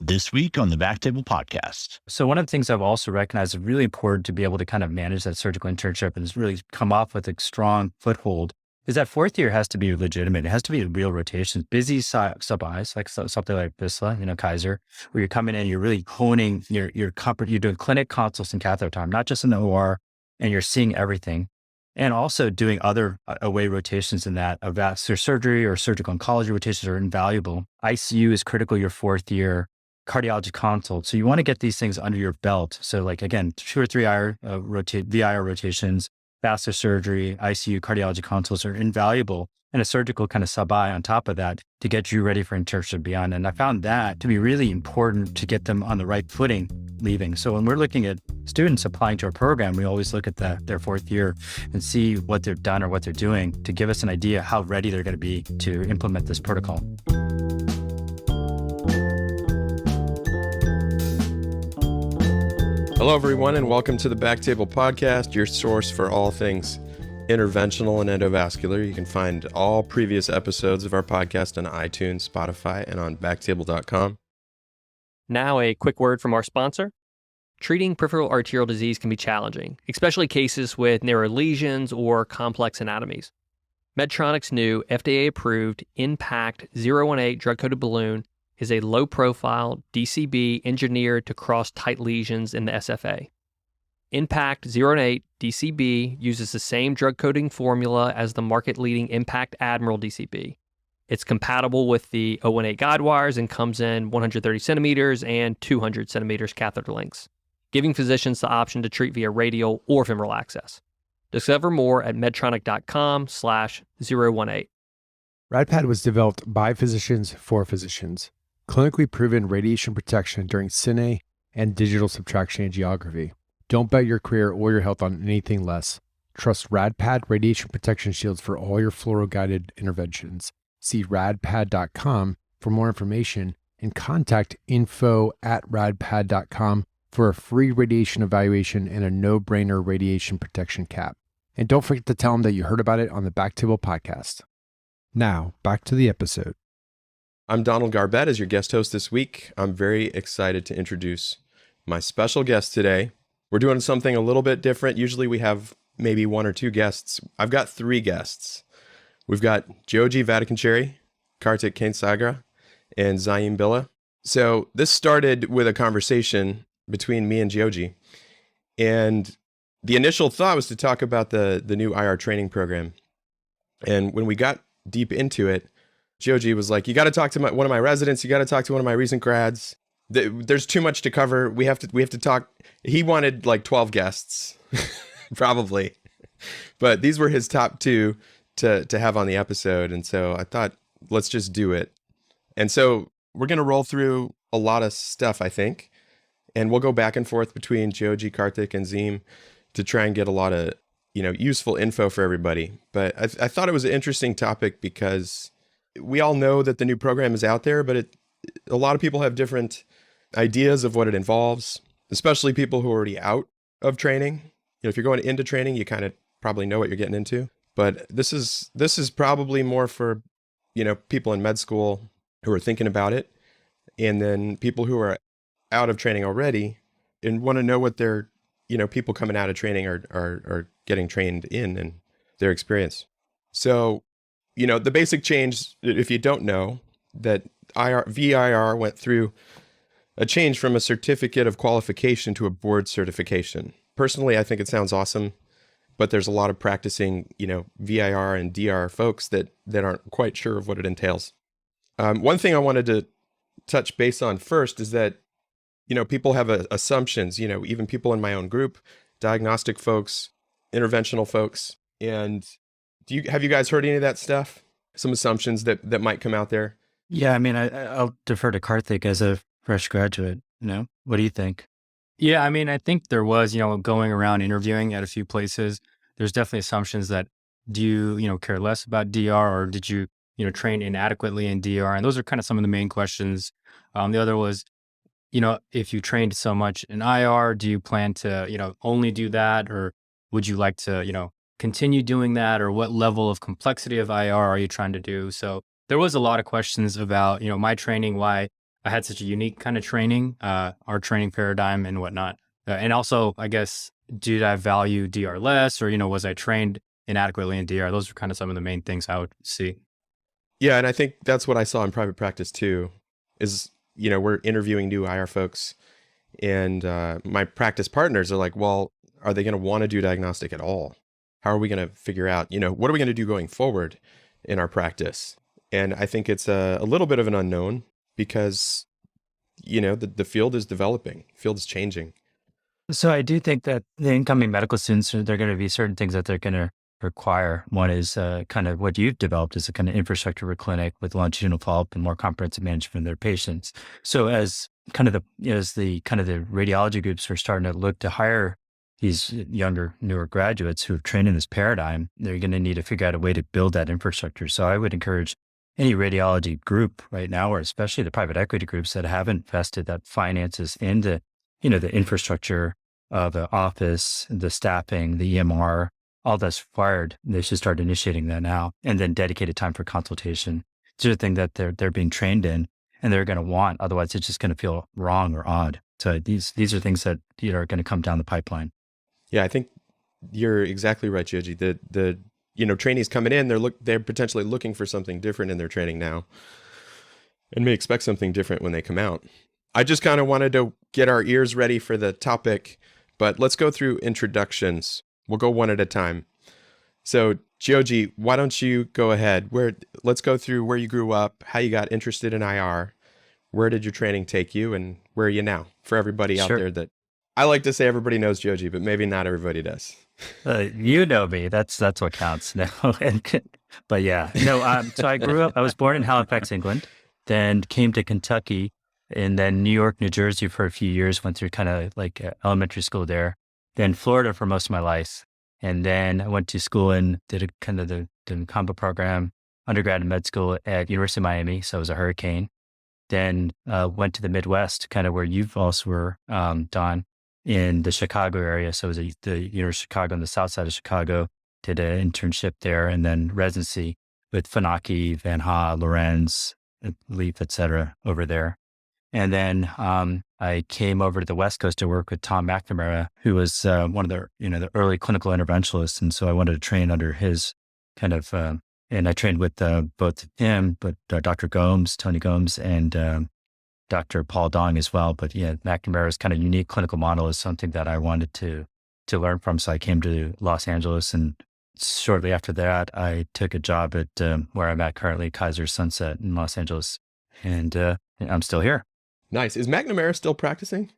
this week on the BackTable podcast. So one of the things I've also recognized is really important to be able to kind of manage that surgical internship and really come off with a strong foothold is that fourth year has to be legitimate. It has to be real rotations, busy sub-Is, like something like VISLA, Kaiser, where you're coming in, you're really honing your comfort. You're doing clinic consults and catheter time, not just in the OR, and you're seeing everything. And also doing other away rotations in that. A vascular surgery or surgical oncology rotations are invaluable. ICU is critical your fourth year. Cardiology consult. So you want to get these things under your belt. So like, again, 2 or 3 VIR rotations, vascular surgery, ICU, cardiology consults are invaluable, and a surgical kind of sub-I on top of that to get you ready for internship beyond. And I found that to be really important to get them on the right footing leaving. So when we're looking at students applying to our program, we always look at their fourth year and see what they've done or what they're doing to give us an idea how ready they're going to be to implement this protocol. Hello, everyone, and welcome to the BackTable podcast, your source for all things interventional and endovascular. You can find all previous episodes of our podcast on iTunes, Spotify, and on backtable.com. Now, a quick word from our sponsor. Treating peripheral arterial disease can be challenging, especially cases with narrow lesions or complex anatomies. Medtronic's new FDA-approved IN.PACT 018 drug-coated balloon is a low-profile DCB engineered to cross tight lesions in the SFA. IN.PACT 018 DCB uses the same drug coating formula as the market-leading IN.PACT Admiral DCB. It's compatible with the 018 guide wires and comes in 130 centimeters and 200 centimeters catheter lengths, giving physicians the option to treat via radial or femoral access. Discover more at medtronic.com/018. RadPad was developed by physicians for physicians. Clinically proven radiation protection during cine and digital subtraction angiography. Don't bet your career or your health on anything less. Trust RadPad radiation protection shields for all your fluoro-guided interventions. See radpad.com for more information and contact info@radpad.com for a free radiation evaluation and a no-brainer radiation protection cap. And don't forget to tell them that you heard about it on the BackTable podcast. Now, back to the episode. I'm Donald Garbett as your guest host this week. I'm very excited to introduce my special guest today. We're doing something a little bit different. Usually we have maybe 1 or 2 guests. I've got 3 guests. We've got Geogy Vatakencherry, Kartik Kansagra, and Zaeem Billah. So this started with a conversation between me and Geogy. And the initial thought was to talk about the new IR training program. And when we got deep into it, Geogy was like, you got to talk to one of my residents. You got to talk to one of my recent grads. There's too much to cover. We have to talk. He wanted like 12 guests, probably. But these were his top 2 to have on the episode. And so I thought, let's just do it. And so we're going to roll through a lot of stuff, I think. And we'll go back and forth between Geogy, Kartik, and Zaeem to try and get a lot of, useful info for everybody. But I thought it was an interesting topic because we all know that the new program is out there, but a lot of people have different ideas of what it involves, especially people who are already out of training. If you're going into training, you kind of probably know what you're getting into. But this is probably more for, people in med school who are thinking about it, and then people who are out of training already and want to know what their, people coming out of training are getting trained in and their experience. So, the basic change, if you don't know, that VIR went through a change from a certificate of qualification to a board certification. Personally, I think it sounds awesome, but there's a lot of practicing, VIR and DR folks that aren't quite sure of what it entails. One thing I wanted to touch base on first is that, people have assumptions, even people in my own group, diagnostic folks, interventional folks. And have you guys heard any of that stuff? Some assumptions that might come out there? Yeah, I mean, I'll defer to Kartik as a fresh graduate. What do you think? Yeah, I mean, I think there was, going around interviewing at a few places, there's definitely assumptions that do you, care less about DR, or did you, train inadequately in DR? And those are kind of some of the main questions. The other was, if you trained so much in IR, do you plan to, only do that? Or would you like to, continue doing that? Or what level of complexity of IR are you trying to do? So there was a lot of questions about, my training, why I had such a unique kind of training, our training paradigm and whatnot. And also, I guess, did I value DR less, or, was I trained inadequately in DR? Those are kind of some of the main things I would see. Yeah, and I think that's what I saw in private practice too, is, we're interviewing new IR folks, and my practice partners are like, well, are they going to want to do diagnostic at all? How are we going to figure out, what are we going to do going forward in our practice? And I think it's a little bit of an unknown because, the field is developing, field is changing. So I do think that the incoming medical students, there are going to be certain things that they're going to require. One is kind of what you've developed is a kind of infrastructure of a clinic with longitudinal follow-up and more comprehensive management of their patients. So as kind of the radiology groups are starting to look to hire these younger, newer graduates who have trained in this paradigm, they're going to need to figure out a way to build that infrastructure. So I would encourage any radiology group right now, or especially the private equity groups that haven't invested that finances into, the infrastructure of the office, the staffing, the EMR, all that's required. They should start initiating that now, and then dedicated time for consultation. It's a thing that they're being trained in and they're going to want. Otherwise, it's just going to feel wrong or odd. So these are things that are going to come down the pipeline. Yeah, I think you're exactly right, Geogy. The trainees coming in, they're potentially looking for something different in their training now, and may expect something different when they come out. I just kind of wanted to get our ears ready for the topic, but let's go through introductions. We'll go one at a time. So, Geogy, why don't you go ahead? Let's go through where you grew up, how you got interested in IR, where did your training take you, and where are you now? For everybody out there that, I like to say everybody knows Geogy, but maybe not everybody does. You know me. That's what counts. No, but yeah, no. So I was born in Halifax, England, then came to Kentucky, and then New York, New Jersey for a few years. Went through kind of like elementary school there. Then Florida for most of my life. And then I went to school and did a kind of the combo program, undergrad and med school at University of Miami. So I was a hurricane. Then went to the Midwest, kind of where you also were, Don, in the Chicago area. So I was at the University of Chicago on the south side of Chicago, did an internship there, and then residency with Funaki, Van Ha, Lorenz, Leaf, et cetera, over there. And then I came over to the West Coast to work with Tom McNamara, who was one of the early clinical interventionalists. And so I wanted to train under his kind of, and I trained with both him, but Dr. Gomes, Tony Gomes, and Dr. Paul Dong as well. But yeah, McNamara's kind of unique clinical model is something that I wanted to learn from. So I came to Los Angeles, and shortly after that, I took a job at where I'm at currently, Kaiser Sunset in Los Angeles. And I'm still here. Nice. Is McNamara still practicing?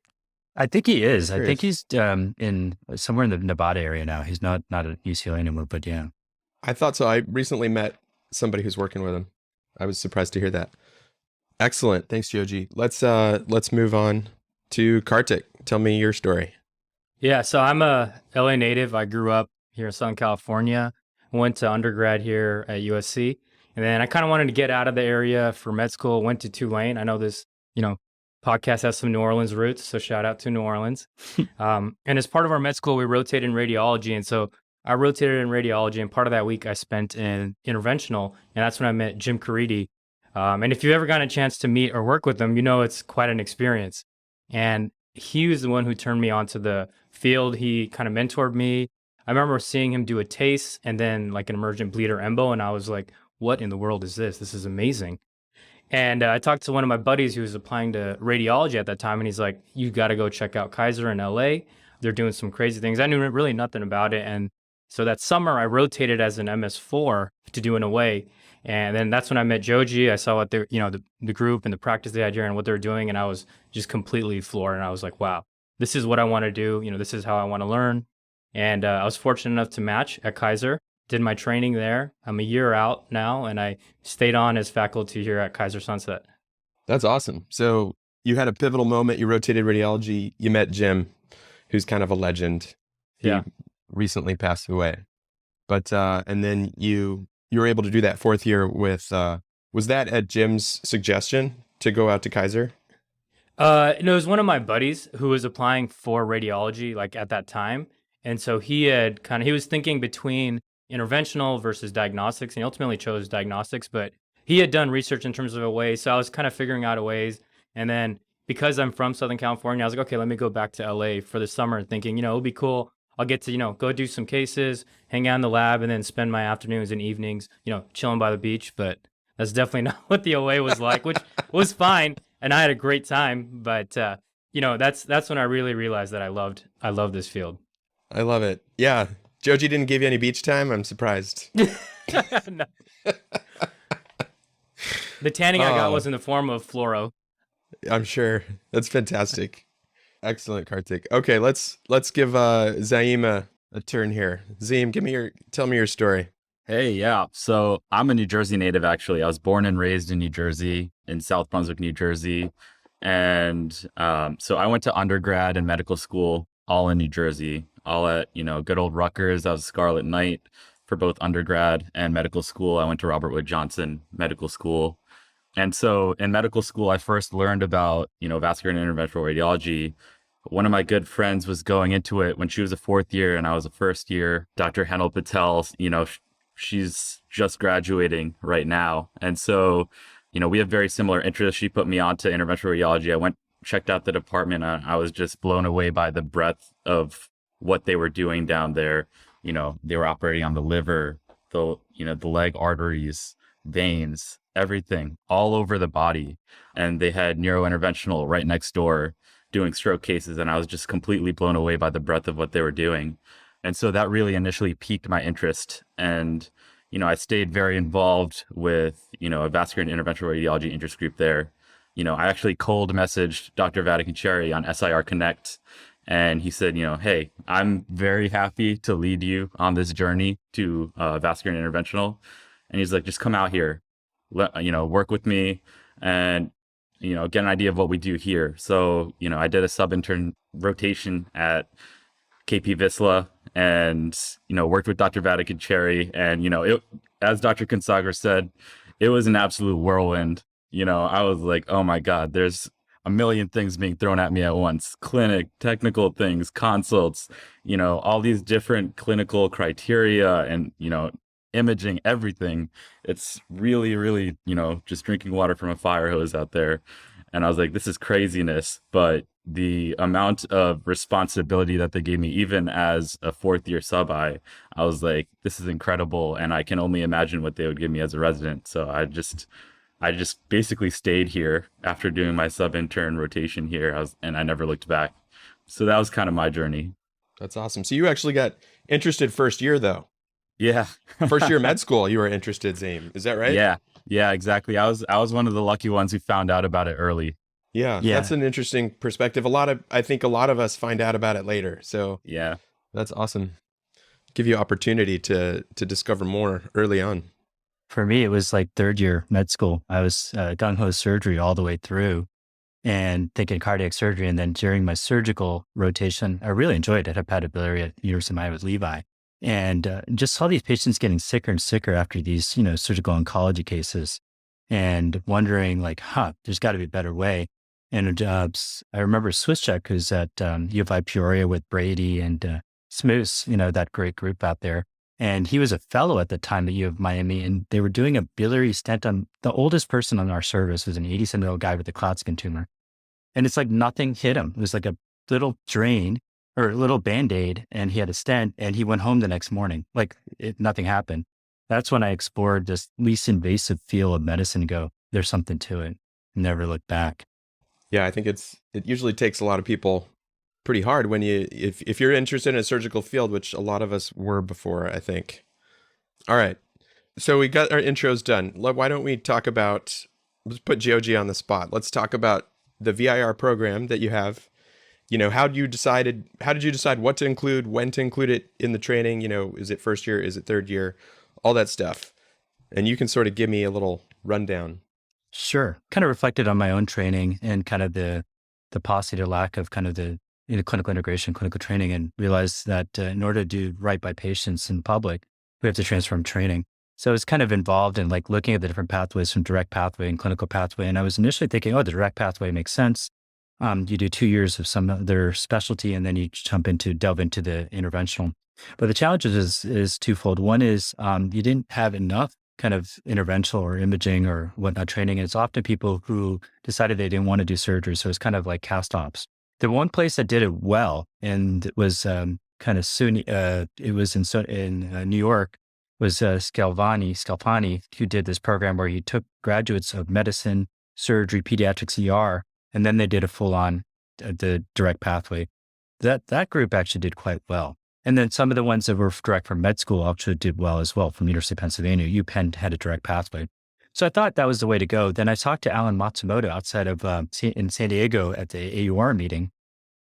I think he is. I think he's in somewhere in the Nevada area now. He's not at UCLA anymore, but yeah. I thought so. I recently met somebody who's working with him. I was surprised to hear that. Excellent. Thanks, Geogy. Let's move on to Kartik. Tell me your story. Yeah, so I'm a LA native. I grew up here in Southern California. Went to undergrad here at USC. And then I kind of wanted to get out of the area for med school. Went to Tulane. I know this, podcast has some New Orleans roots, so shout out to New Orleans. And as part of our med school, we rotated in radiology. And so I rotated in radiology, and part of that week I spent in interventional, and that's when I met Jim Caridi. And if you've ever gotten a chance to meet or work with him, it's quite an experience. And he was the one who turned me onto the field. He kind of mentored me. I remember seeing him do a TACE and then like an emergent bleeder embo, and I was like, what in the world is this? This is amazing. And I talked to one of my buddies who was applying to radiology at that time, and he's like, you got to go check out Kaiser in LA. They're doing some crazy things. I knew really nothing about it. And so that summer, I rotated as an MS4 to do an away. And then that's when I met Geogy. I saw what they're, the group and the practice they had here and what they were doing. And I was just completely floored. And I was like, wow, this is what I want to do. This is how I want to learn. And I was fortunate enough to match at Kaiser. Did my training there. I'm a year out now, and I stayed on as faculty here at Kaiser Sunset. That's awesome. So you had a pivotal moment. You rotated radiology. You met Jim, who's kind of a legend. He recently passed away. But and then you were able to do that fourth year with, was that at Jim's suggestion to go out to Kaiser? It was one of my buddies who was applying for radiology like at that time. And so he was thinking between interventional versus diagnostics, and he ultimately chose diagnostics, but he had done research in terms of a way. So I was kind of figuring out a ways. And then because I'm from Southern California, I was like, okay, let me go back to LA for the summer thinking, it'll be cool. I'll get to, go do some cases, hang out in the lab, and then spend my afternoons and evenings, chilling by the beach. But that's definitely not what the OA was like, which was fine. And I had a great time. But, that's when I really realized that I love this field. I love it. Yeah. Geogy didn't give you any beach time? I'm surprised. No. The tanning I got was in the form of fluoro. I'm sure. That's fantastic. Excellent, Kartik. Okay, let's give Zaeem a turn here. Zaeem, tell me your story. Hey, yeah. So I'm a New Jersey native, actually. I was born and raised in New Jersey, in South Brunswick, New Jersey. And so I went to undergrad and medical school all in New Jersey, all at, good old Rutgers. I was a Scarlet Knight for both undergrad and medical school. I went to Robert Wood Johnson Medical School. And so in medical school, I first learned about, vascular and interventional radiology. One of my good friends was going into it when she was a fourth year and I was a first year. Dr. Henel Patel, she's just graduating right now. And so, we have very similar interests. She put me on to interventional radiology. I checked out the department. I was just blown away by the breadth of what they were doing down there. They were operating on the liver, the leg arteries, veins, everything all over the body. And they had neurointerventional right next door doing stroke cases. And I was just completely blown away by the breadth of what they were doing. And so that really initially piqued my interest. And, I stayed very involved with, a vascular and interventional radiology interest group there. I actually cold messaged Dr. Vatakencherry on SIR Connect. And he said, hey, I'm very happy to lead you on this journey to vascular and interventional. And he's like, just come out here, work with me and, get an idea of what we do here. So, I did a sub-intern rotation at KP Visla and, worked with Dr. Vatakencherry. And, as Dr. Kansagra said, it was an absolute whirlwind. I was like, oh my God, there's a million things being thrown at me at once. Clinic, technical things, consults, all these different clinical criteria and, imaging, everything. It's really, really, just drinking water from a fire hose out there. And I was like, this is craziness. But the amount of responsibility that they gave me, even as a fourth year sub-I was like, this is incredible. And I can only imagine what they would give me as a resident. So I just basically stayed here after doing my sub-intern rotation here. And I never looked back. So that was kind of my journey. That's awesome. So you actually got interested first year though. Yeah. First year med school, you were interested, Zaeem. Is that right? Yeah, exactly. I was one of the lucky ones who found out about it early. Yeah, that's an interesting perspective. I think a lot of us find out about it later. So yeah, that's awesome. Give you opportunity to discover more early on. For me, it was like third year med school. I was gung-ho surgery all the way through and thinking cardiac surgery. And then during my surgical rotation, I really enjoyed it. Hepatobiliary at University of Miami with Levi. And just saw these patients getting sicker and sicker after these, surgical oncology cases and wondering like, there's got to be a better way. And I remember Swisscheck, who's at U of I Peoria with Brady and Smoose, that great group out there. And he was a fellow at the time at U of Miami, and they were doing a biliary stent on the oldest person on our service was an 87-year-old guy with a Klatskin tumor. And it's like nothing hit him. It was like a little drain or a little Band-Aid, and he had a stent, and he went home the next morning. Like nothing happened. That's when I explored this least invasive field of medicine and go, there's something to it. Never looked back. Yeah, I think it usually takes a lot of people pretty hard when if you're interested in a surgical field, which a lot of us were before, I think. All right. So we got our intros done. Why don't we talk about, let's put Geogy on the spot. Let's talk about the VIR program that you have. How did you decide what to include, when to include it in the training? Is it first year? Is it third year? All that stuff. And you can sort of give me a little rundown. Sure. Kind of reflected on my own training and kind of the paucity or lack of kind of the clinical integration, clinical training, and realized that in order to do right by patients in public, we have to transform training. So it's kind of involved in like looking at the different pathways from direct pathway and clinical pathway. And I was initially thinking, the direct pathway makes sense. You do 2 years of some other specialty, and then you delve into the interventional. But the challenge is twofold. One is you didn't have enough kind of interventional or imaging or whatnot training. And it's often people who decided they didn't want to do surgery. So it's kind of like cast ops. The one place that did it well, and it was kind of soon, it was in New York, was Scalfani, who did this program where he took graduates of medicine, surgery, pediatrics, ER, and then they did a full-on the direct pathway. That group actually did quite well. And then some of the ones that were direct from med school actually did well as well. From University of Pennsylvania, UPenn had a direct pathway. So I thought that was the way to go. Then I talked to Alan Matsumoto outside of in San Diego at the AUR meeting,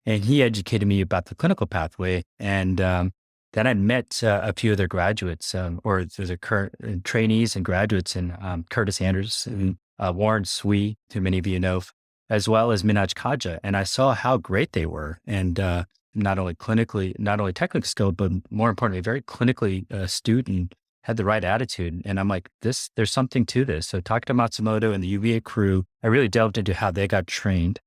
and he educated me about the clinical pathway. And then I met a few of their graduates, or the current trainees and graduates, in Curtis Anderson, Warren Swee, who many of you know, as well as Minaj Kaja. And I saw how great they were. And not only technically skilled, but more importantly, very clinically astute and had the right attitude. And I'm like, there's something to this. So talking to Matsumoto and the UVA crew, I really delved into how they got trained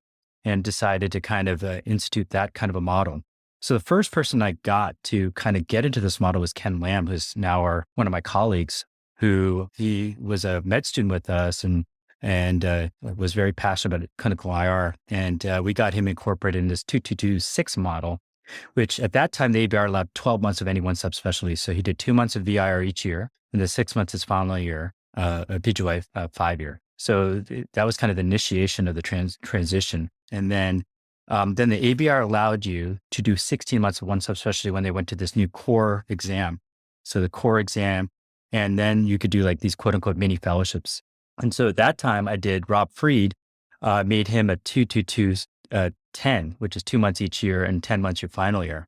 and decided to kind of institute that kind of a model. So the first person I got to kind of get into this model was Ken Lamb, who's now one of my colleagues, who he was a med student with us and was very passionate about clinical IR. And we got him incorporated in this 2226 model, which at that time, the ABR allowed 12 months of any one subspecialty. So he did 2 months of VIR each year, and the 6 months his final year, PGY 5-year. So that was kind of the initiation of the transition. And then the ABR allowed you to do 16 months of one subspecialty when they went to this new core exam. So the core exam, and then you could do like these quote unquote mini fellowships. And so at that time I did Rob Fried, made him a 2-2-2-10, which is 2 months each year and 10 months your final year.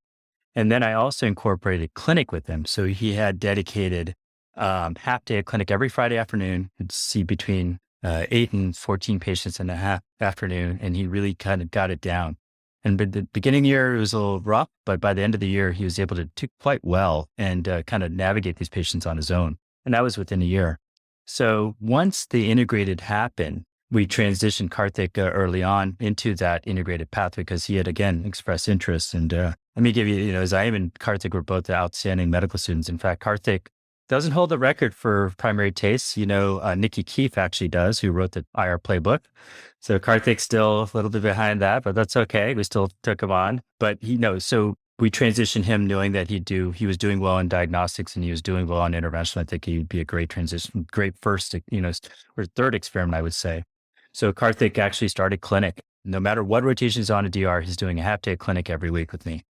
And then I also incorporated clinic with him. So he had dedicated half day of clinic every Friday afternoon. You'd see between 8 and 14 patients in a half afternoon. And he really kind of got it down. And by the beginning year, it was a little rough, but by the end of the year, he was able to do quite well and kind of navigate these patients on his own. And that was within a year. So once the integrated happened, we transitioned Kartik early on into that integrated pathway because he had, again, expressed interest. And let me give you, Zaeem and Kartik were both outstanding medical students. In fact, Kartik doesn't hold the record for primary tastes. Nikki Keefe actually does, who wrote the IR playbook. So Kartik's still a little bit behind that, but that's okay. We still took him on. But so we transitioned him knowing that he was doing well in diagnostics and he was doing well in interventional. I think he'd be a great transition, great first, or third experiment, I would say. So Kartik actually started clinic. No matter what rotation he's on a DR, he's doing a half day clinic every week with me.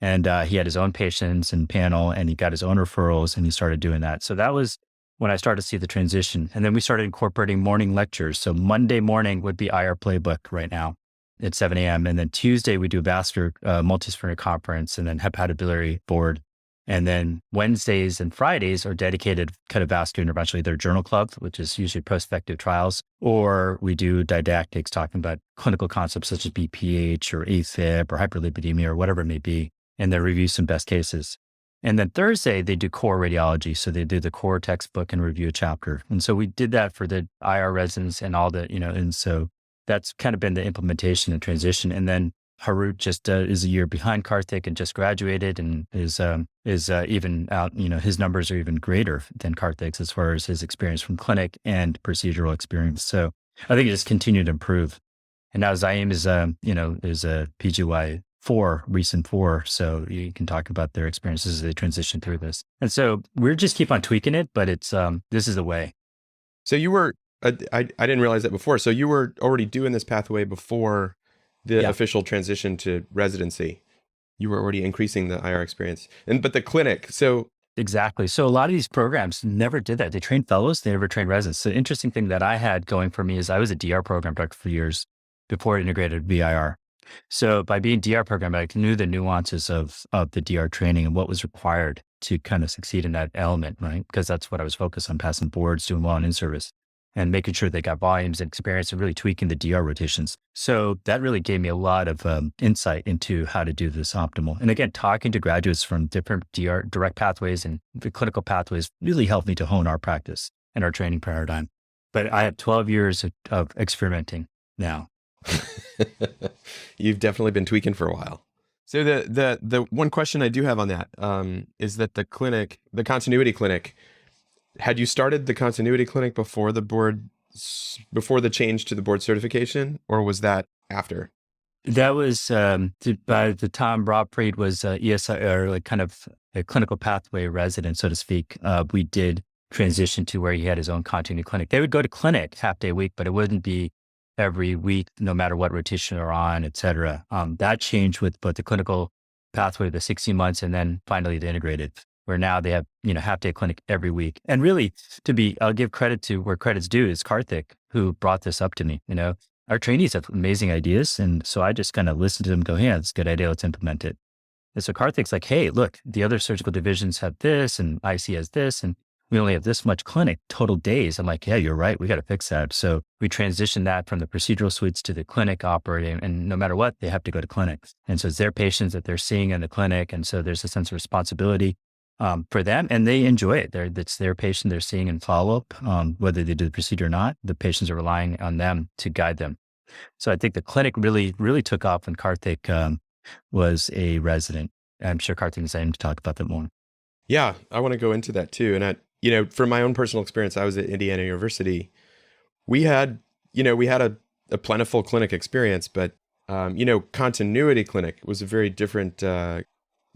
And he had his own patients and panel, and he got his own referrals, and he started doing that. So that was when I started to see the transition. And then we started incorporating morning lectures. So Monday morning would be IR playbook right now at 7 a.m. And then Tuesday we do vascular multidisciplinary conference and then hepatobiliary board. And then Wednesdays and Fridays are dedicated kind of vascular intervention, either journal club, which is usually prospective trials, or we do didactics talking about clinical concepts such as BPH or AFib or hyperlipidemia or whatever it may be, and then review some best cases. And then Thursday, they do core radiology. So they do the core textbook and review a chapter. And so we did that for the IR residents and all the, and so that's kind of been the implementation and transition. And then Harut just is a year behind Kartik and just graduated and is even out, his numbers are even greater than Kartik's as far as his experience from clinic and procedural experience. So I think it just continued to improve. And now Zaeem is a PGY 4, recent 4. So you can talk about their experiences as they transition through this. And so we're just keep on tweaking it, but it's, this is the way. So you were, I didn't realize that before. So you were already doing this pathway before the official transition to residency. You were already increasing the IR experience. But the clinic, so. Exactly. So a lot of these programs never did that. They trained fellows, they never trained residents. So the interesting thing that I had going for me is I was a DR program director for years before it integrated VIR. So by being DR program, I knew the nuances of the DR training and what was required to kind of succeed in that element, right? Because that's what I was focused on, passing boards, doing well in in-service, and making sure they got volumes and experience and really tweaking the DR rotations. So that really gave me a lot of insight into how to do this optimal. And again, talking to graduates from different DR direct pathways and the clinical pathways really helped me to hone our practice and our training paradigm. But I have 12 years of experimenting now. You've definitely been tweaking for a while. So the one question I do have on that is that the clinic, the continuity clinic, Had you started the continuity clinic before before the change to the board certification, or was that after? That was by the time Rob Preet was ESI, or like kind of a clinical pathway resident, so to speak. We did transition to where he had his own continuity clinic. They would go to clinic half day a week, but it wouldn't be every week, no matter what rotation they're on, et cetera. That changed with both the clinical pathway, the 16 months, and then finally the integrated, where now they have, half day clinic every week. And really, I'll give credit to where credit's due, is Kartik, who brought this up to me. Our trainees have amazing ideas. And so I just kind of listened to them, go, yeah, that's a good idea. Let's implement it. And so Kartik's like, hey, look, the other surgical divisions have this and IC has this, and we only have this much clinic total days. I'm like, yeah, you're right. We got to fix that. So we transitioned that from the procedural suites to the clinic operating. And no matter what, they have to go to clinics. And so it's their patients that they're seeing in the clinic. And so there's a sense of responsibility for them, and they enjoy it. It's their patient they're seeing in follow-up, whether they do the procedure or not. The patients are relying on them to guide them. So I think the clinic really, really took off when Kartik was a resident. I'm sure Kartik and Zaeem to talk about that more. Yeah, I want to go into that too. And from my own personal experience, I was at Indiana University. We had a plentiful clinic experience, but continuity clinic was a very different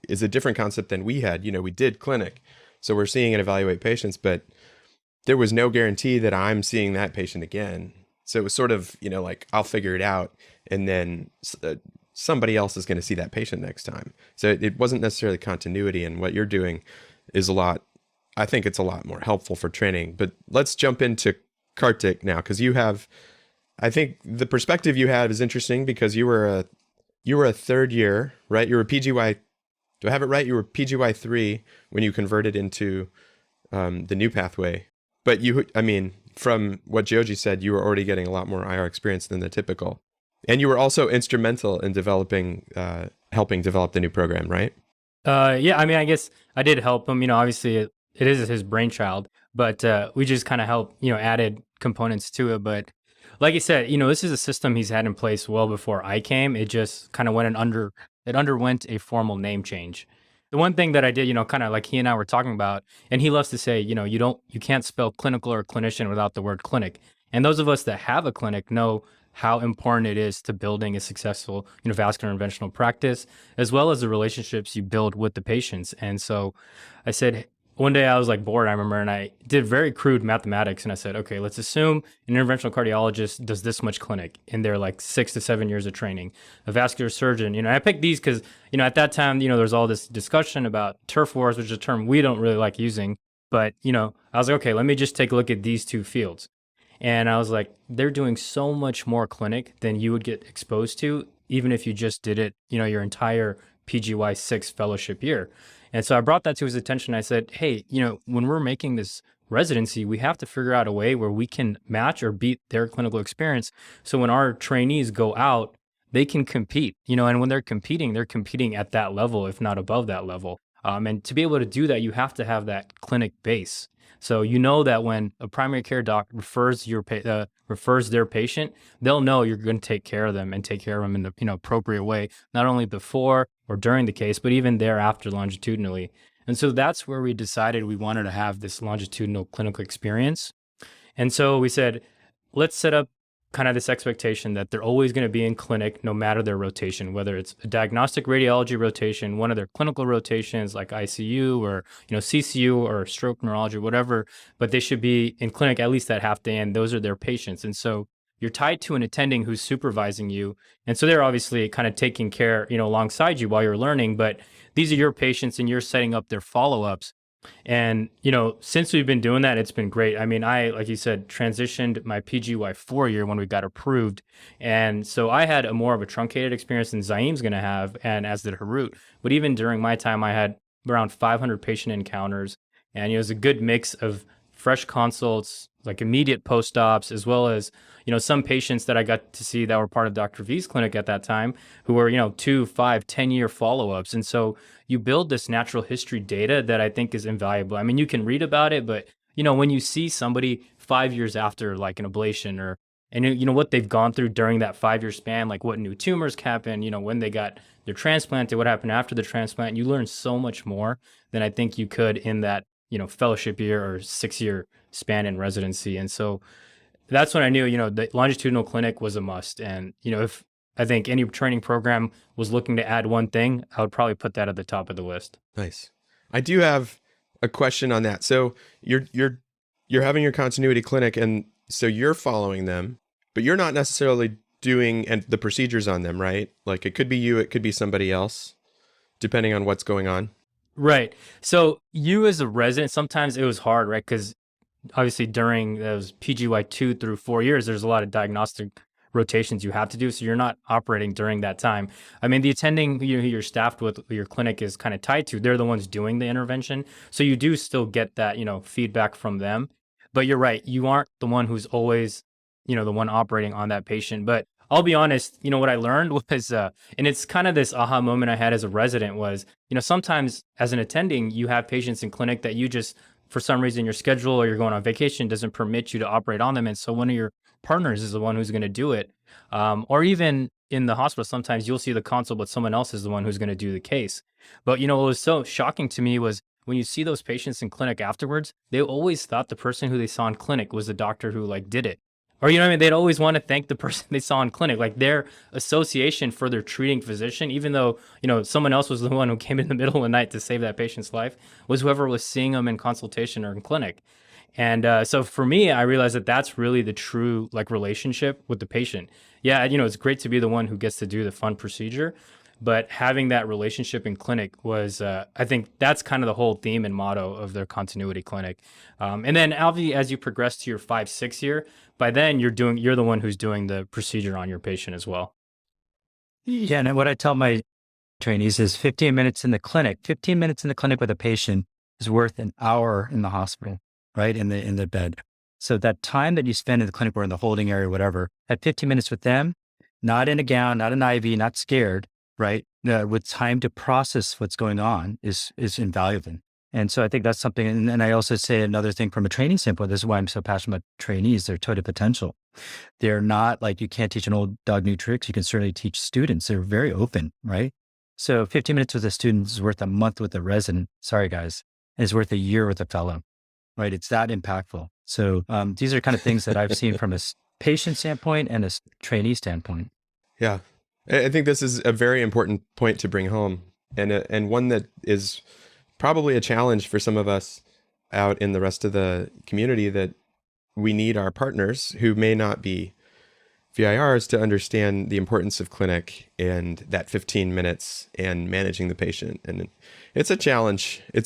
is a different concept than we had. We did clinic, so we're seeing and evaluate patients, but there was no guarantee that I'm seeing that patient again. So it was sort of, like, I'll figure it out, and then somebody else is going to see that patient next time. So it wasn't necessarily continuity, and what you're doing is I think it's a lot more helpful for training. But let's jump into Kartik now, because I think the perspective you have is interesting, because you were a third year, right? You were a PGY. Do I have it right? You were PGY 3 when you converted into the new pathway. But from what Geogy said, you were already getting a lot more IR experience than the typical. And you were also instrumental in helping develop the new program, right? Yeah, I guess I did help him. Obviously it is his brainchild, but we just kind of helped, added components to it. But like you said, this is a system he's had in place well before I came. It just kind of underwent a formal name change. The one thing that I did, kind of like he and I were talking about, and he loves to say, you can't spell clinical or clinician without the word clinic. And those of us that have a clinic know how important it is to building a successful, vascular interventional practice, as well as the relationships you build with the patients. And so I said, one day I was like bored, I remember, and I did very crude mathematics. And I said, okay, let's assume an interventional cardiologist does this much clinic in their like 6 to 7 years of training. A vascular surgeon, I picked these because, at that time, there was all this discussion about turf wars, which is a term we don't really like using. But, I was like, okay, let me just take a look at these two fields. And I was like, they're doing so much more clinic than you would get exposed to, even if you just did it, your entire PGY 6 fellowship year. And so I brought that to his attention. I said, hey, when we're making this residency, we have to figure out a way where we can match or beat their clinical experience. So when our trainees go out, they can compete, and when they're competing at that level, if not above that level. And to be able to do that, you have to have that clinic base. So that when a primary care doc refers their patient, they'll know you're going to take care of them and take care of them in the appropriate way, not only before or during the case, but even thereafter longitudinally. And so that's where we decided we wanted to have this longitudinal clinical experience. And so we said, let's set up kind of this expectation that they're always going to be in clinic no matter their rotation, whether it's a diagnostic radiology rotation, one of their clinical rotations like ICU or CCU or stroke neurology, whatever, but they should be in clinic at least that half day, and those are their patients. And so you're tied to an attending who's supervising you. And so they're obviously kind of taking care, alongside you while you're learning, but these are your patients and you're setting up their follow-ups. And, since we've been doing that, it's been great. I, like you said, transitioned my PGY 4 year when we got approved. And so I had more of a truncated experience than Zaeem's going to have, and as did Harut. But even during my time, I had around 500 patient encounters. And it was a good mix of fresh consults, like immediate post-ops, as well as, some patients that I got to see that were part of Dr. V's clinic at that time who were, 2, 5, 10-year follow-ups. And so you build this natural history data that I think is invaluable. You can read about it, but, when you see somebody 5 years after like an ablation and what they've gone through during that 5-year span, like what new tumors happened, when they got their transplant, what happened after the transplant, you learn so much more than I think you could in that fellowship year or 6-year span in residency. And so that's when I knew, the longitudinal clinic was a must. And, if I think any training program was looking to add one thing, I would probably put that at the top of the list. Nice. I do have a question on that. So you're having your continuity clinic, and so you're following them, but you're not necessarily doing the procedures on them, right? Like it could be you, it could be somebody else, depending on what's going on. Right. So you as a resident, sometimes it was hard, right? Because obviously during those PGY 2 through 4 years, there's a lot of diagnostic rotations you have to do. So you're not operating during that time. I mean, the attending who you're staffed with, who your clinic is kind of tied to, they're the ones doing the intervention. So you do still get that, feedback from them. But you're right. You aren't the one who's always, the one operating on that patient. But I'll be honest, what I learned was, and it's kind of this aha moment I had as a resident was, sometimes as an attending, you have patients in clinic that you just, for some reason, your schedule or you're going on vacation doesn't permit you to operate on them. And so one of your partners is the one who's going to do it. Or even in the hospital, sometimes you'll see the consult, but someone else is the one who's going to do the case. But, what was so shocking to me was when you see those patients in clinic afterwards, they always thought the person who they saw in clinic was the doctor who did it. Or, they'd always want to thank the person they saw in clinic, like their association for their treating physician, even though, someone else was the one who came in the middle of the night to save that patient's life, was whoever was seeing them in consultation or in clinic. And so for me, I realized that that's really the true relationship with the patient. Yeah, it's great to be the one who gets to do the fun procedure, but having that relationship in clinic was, I think that's kind of the whole theme and motto of their continuity clinic. And then obviously, as you progress to your 5-6 year, by then you're the one who's doing the procedure on your patient as well. Yeah, and what I tell my trainees is 15 minutes in the clinic. 15 minutes in the clinic with a patient is worth an hour in the hospital, right? In the bed. So that time that you spend in the clinic or in the holding area, whatever, at 15 minutes with them, not in a gown, not an IV, not scared, right? With time to process what's going on is invaluable. And so I think that's something. And I also say another thing from a training standpoint, this is why I'm so passionate about trainees, their total potential. They're not like, you can't teach an old dog new tricks. You can certainly teach students. They're very open, right? So 15 minutes with a student is worth a month with a resident. Sorry, guys. And it's worth a year with a fellow, right? It's that impactful. So these are kind of things that I've seen from a patient standpoint and a trainee standpoint. Yeah. I think this is a very important point to bring home, and one that is probably a challenge for some of us out in the rest of the community, that we need our partners who may not be VIRs to understand the importance of clinic and that 15 minutes and managing the patient. And it's a challenge. I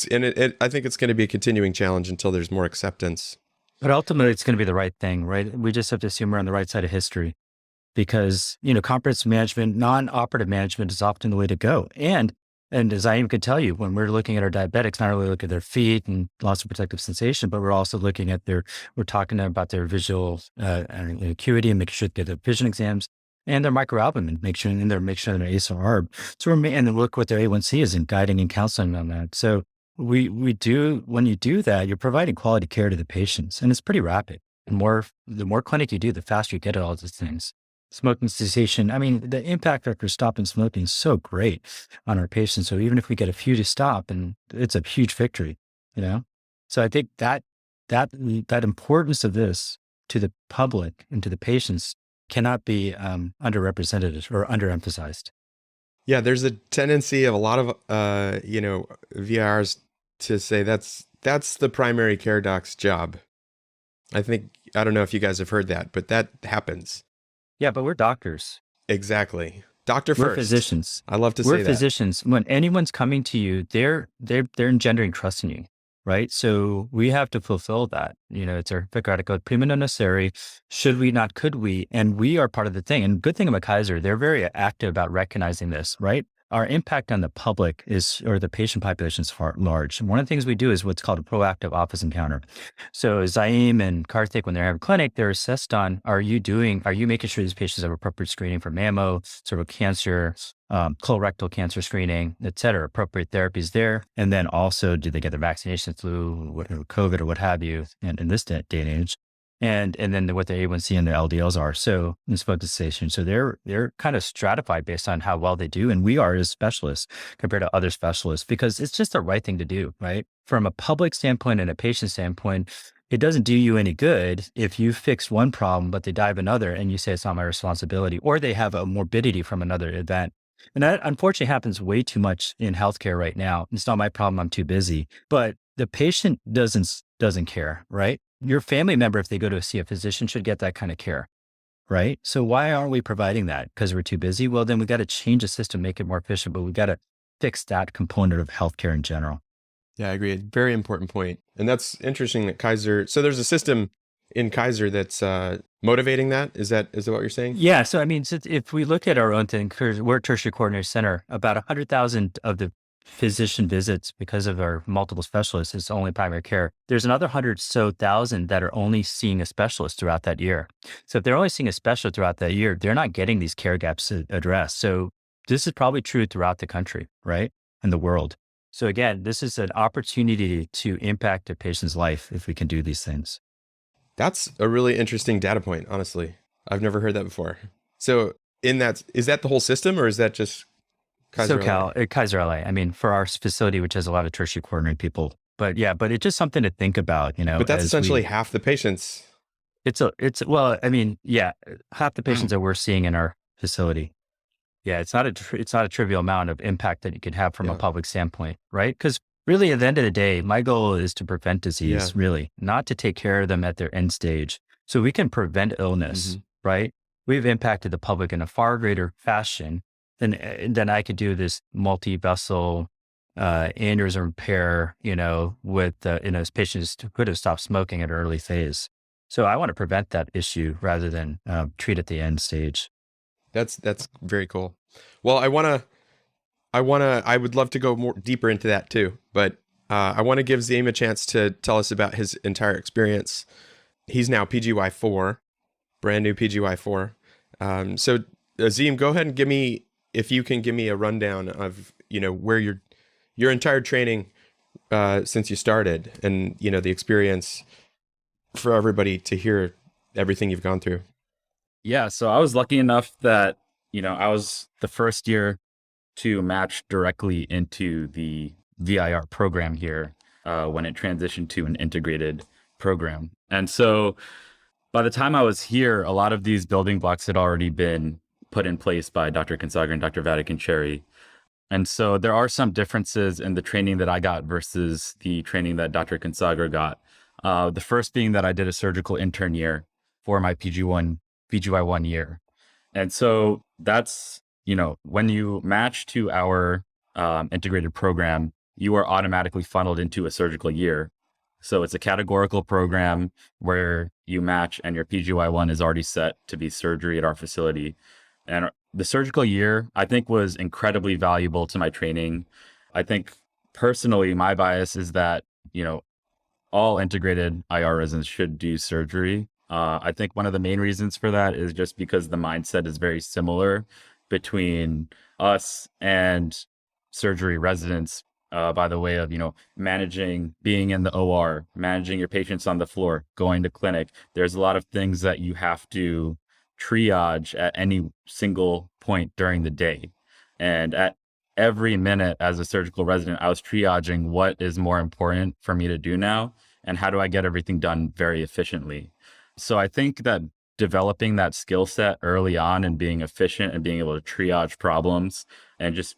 think it's going to be a continuing challenge until there's more acceptance. But ultimately, it's going to be the right thing, right? We just have to assume we're on the right side of history, because, comprehensive management, non-operative management is often the way to go. And as Zaeem could tell you, when we're looking at our diabetics, not only look at their feet and loss of protective sensation, but we're also looking at we're talking about their visual acuity and making sure they get their vision exams and their microalbumin, make sure their ACE or ARB. So and then look what their A1C is and guiding and counseling on that. So we do, when you do that, you're providing quality care to the patients, and it's pretty rapid. The more clinic you do, the faster you get at all these things. Smoking cessation. I mean, the impact after stopping smoking is so great on our patients. So even if we get a few to stop, and it's a huge victory, So I think that importance of this to the public and to the patients cannot be underrepresented or underemphasized. Yeah, there's a tendency of a lot of VIRs to say that's the primary care doc's job. I don't know if you guys have heard that, but that happens. Yeah, but we're doctors. Exactly. Doctor first. We're physicians. I love to say that. We're physicians. When anyone's coming to you, they're engendering trust in you, right? So we have to fulfill that. It's our Hippocratic Oath, prima non nocere. Should we, not could we? And we are part of the thing. And good thing about Kaiser, they're very active about recognizing this, right? Our impact on the public or the patient population is far large. And one of the things we do is what's called a proactive office encounter. So Zaeem and Kartik, when they're having clinic, they're assessed on, are you making sure these patients have appropriate screening for mammo, cervical cancer, colorectal cancer screening, et cetera, appropriate therapies there. And then also, do they get their vaccination, flu, COVID or what have you, and in this day and age. and then what their A1C and their LDLs are. So in smoke cessation. So they're kind of stratified based on how well they do. And we are as specialists compared to other specialists because it's just the right thing to do, right? From a public standpoint and a patient standpoint, it doesn't do you any good if you fix one problem, but they die of another and you say it's not my responsibility, or they have a morbidity from another event. And that unfortunately happens way too much in healthcare right now. It's not my problem. I'm too busy. But the patient doesn't care, right? Your family member, if they go to see a physician, should get that kind of care, right? So why aren't we providing that? Because we're too busy? Well, then we got to change the system, make it more efficient, but we got to fix that component of healthcare in general. Yeah, I agree. Very important point. And that's interesting that Kaiser, so there's a system in Kaiser that's motivating that. Is that what you're saying? Yeah. So, I mean, if we look at our own thing, we're a tertiary coordinator center, about 100,000 of the physician visits because of our multiple specialists is only primary care. There's another 100,000 that are only seeing a specialist throughout that year. So if they're only seeing a specialist throughout that year, they're not getting these care gaps addressed. So this is probably true throughout the country, right? And the world. So again, this is an opportunity to impact a patient's life if we can do these things. That's a really interesting data point, honestly. I've never heard that before. So is that the whole system, or is that just Kaiser LA? Kaiser LA. I mean, for our facility, which has a lot of tertiary coordinate people, but it's just something to think about, But that's essentially half the patients. Well, I mean, yeah, half the patients that we're seeing in our facility. Yeah, it's not a trivial amount of impact that you could have from a public standpoint, right? Because really, at the end of the day, my goal is to prevent disease, really, not to take care of them at their end stage. So we can prevent illness, right? We've impacted the public in a far greater fashion than I could do this multi-vessel aneurysm repair, with patients could have stopped smoking at an early phase. So I want to prevent that issue rather than treat at the end stage. That's very cool. Well, I would love to go more deeper into that too, but I want to give Zaeem a chance to tell us about his entire experience. He's now PGY4, brand new PGY4. So Zaeem, go ahead and if you can give me a rundown of, where your entire training since you started, and, the experience for everybody to hear everything you've gone through. Yeah, so I was lucky enough that, I was the first year to match directly into the VIR program here when it transitioned to an integrated program. And so by the time I was here, a lot of these building blocks had already been put in place by Dr. Kansagra and Dr. Vatakencherry. And so there are some differences in the training that I got versus the training that Dr. Kansagra got. The first being that I did a surgical intern year for my PGY1 year. And so that's, when you match to our integrated program, you are automatically funneled into a surgical year. So it's a categorical program where you match and your PGY1 is already set to be surgery at our facility. And the surgical year, I think, was incredibly valuable to my training. I think personally, my bias is that, all integrated IR residents should do surgery. I think one of the main reasons for that is just because the mindset is very similar between us and surgery residents by the way of, managing, being in the OR, managing your patients on the floor, going to clinic. There's a lot of things that you have to triage at any single point during the day. And at every minute as a surgical resident, I was triaging what is more important for me to do now and how do I get everything done very efficiently. So I think that developing that skill set early on and being efficient and being able to triage problems and just,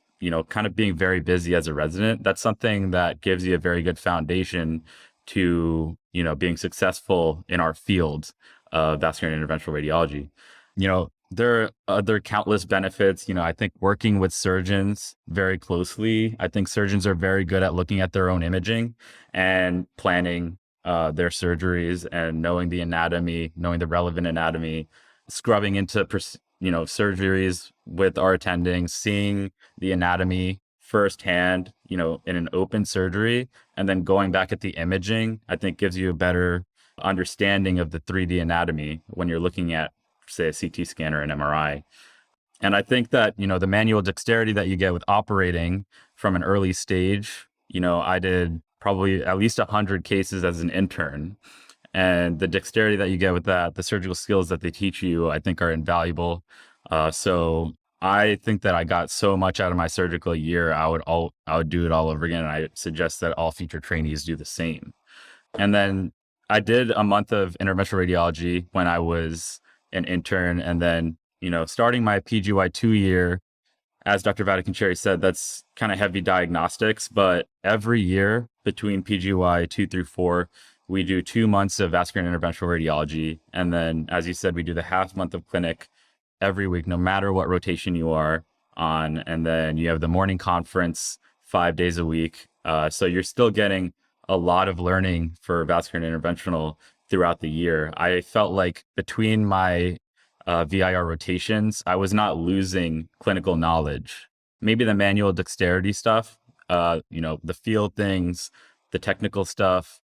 kind of being very busy as a resident, that's something that gives you a very good foundation to, being successful in our field of vascular and interventional radiology. There are other countless benefits. I think working with surgeons very closely, I think surgeons are very good at looking at their own imaging and planning their surgeries and knowing the anatomy, knowing the relevant anatomy, scrubbing into, surgeries with our attendings, seeing the anatomy firsthand, in an open surgery, and then going back at the imaging, I think gives you a better understanding of the 3D anatomy when you're looking at, say, a CT scan or an MRI. And I think that, the manual dexterity that you get with operating from an early stage, I did probably at least 100 cases as an intern. And the dexterity that you get with that, the surgical skills that they teach you, I think are invaluable. So I think that I got so much out of my surgical year, I would do it all over again. And I suggest that all future trainees do the same. And then I did a month of interventional radiology when I was an intern. And then, starting my PGY 2 year, as Dr. Vatakencherry said, that's kind of heavy diagnostics. But every year between PGY 2 through 4, we do 2 months of vascular and interventional radiology. And then, as you said, we do the half month of clinic every week, no matter what rotation you are on. And then you have the morning conference 5 days a week. So you're still getting a lot of learning for vascular and interventional throughout the year. I felt like between my VIR rotations, I was not losing clinical knowledge. Maybe the manual dexterity stuff, the field things, the technical stuff,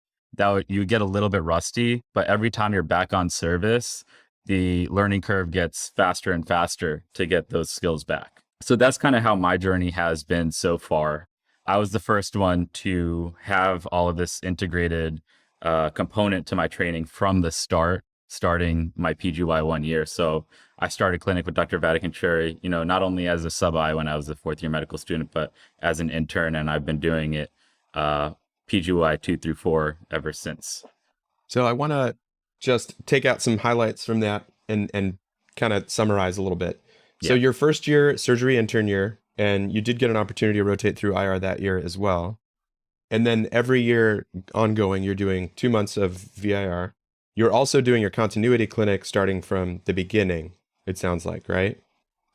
you get a little bit rusty, but every time you're back on service, the learning curve gets faster and faster to get those skills back. So that's kind of how my journey has been so far. I was the first one to have all of this integrated component to my training from the start, starting my PGY 1 year. So I started clinic with Dr. Vatakencherry, not only as a sub-I when I was a 4th-year medical student, but as an intern, and I've been doing it PGY 2 through 4 ever since. So I want to just take out some highlights from that and kind of summarize a little bit. So your first year surgery intern year, and you did get an opportunity to rotate through IR that year as well. And then every year ongoing, you're doing 2 months of VIR. You're also doing your continuity clinic starting from the beginning, it sounds like, right?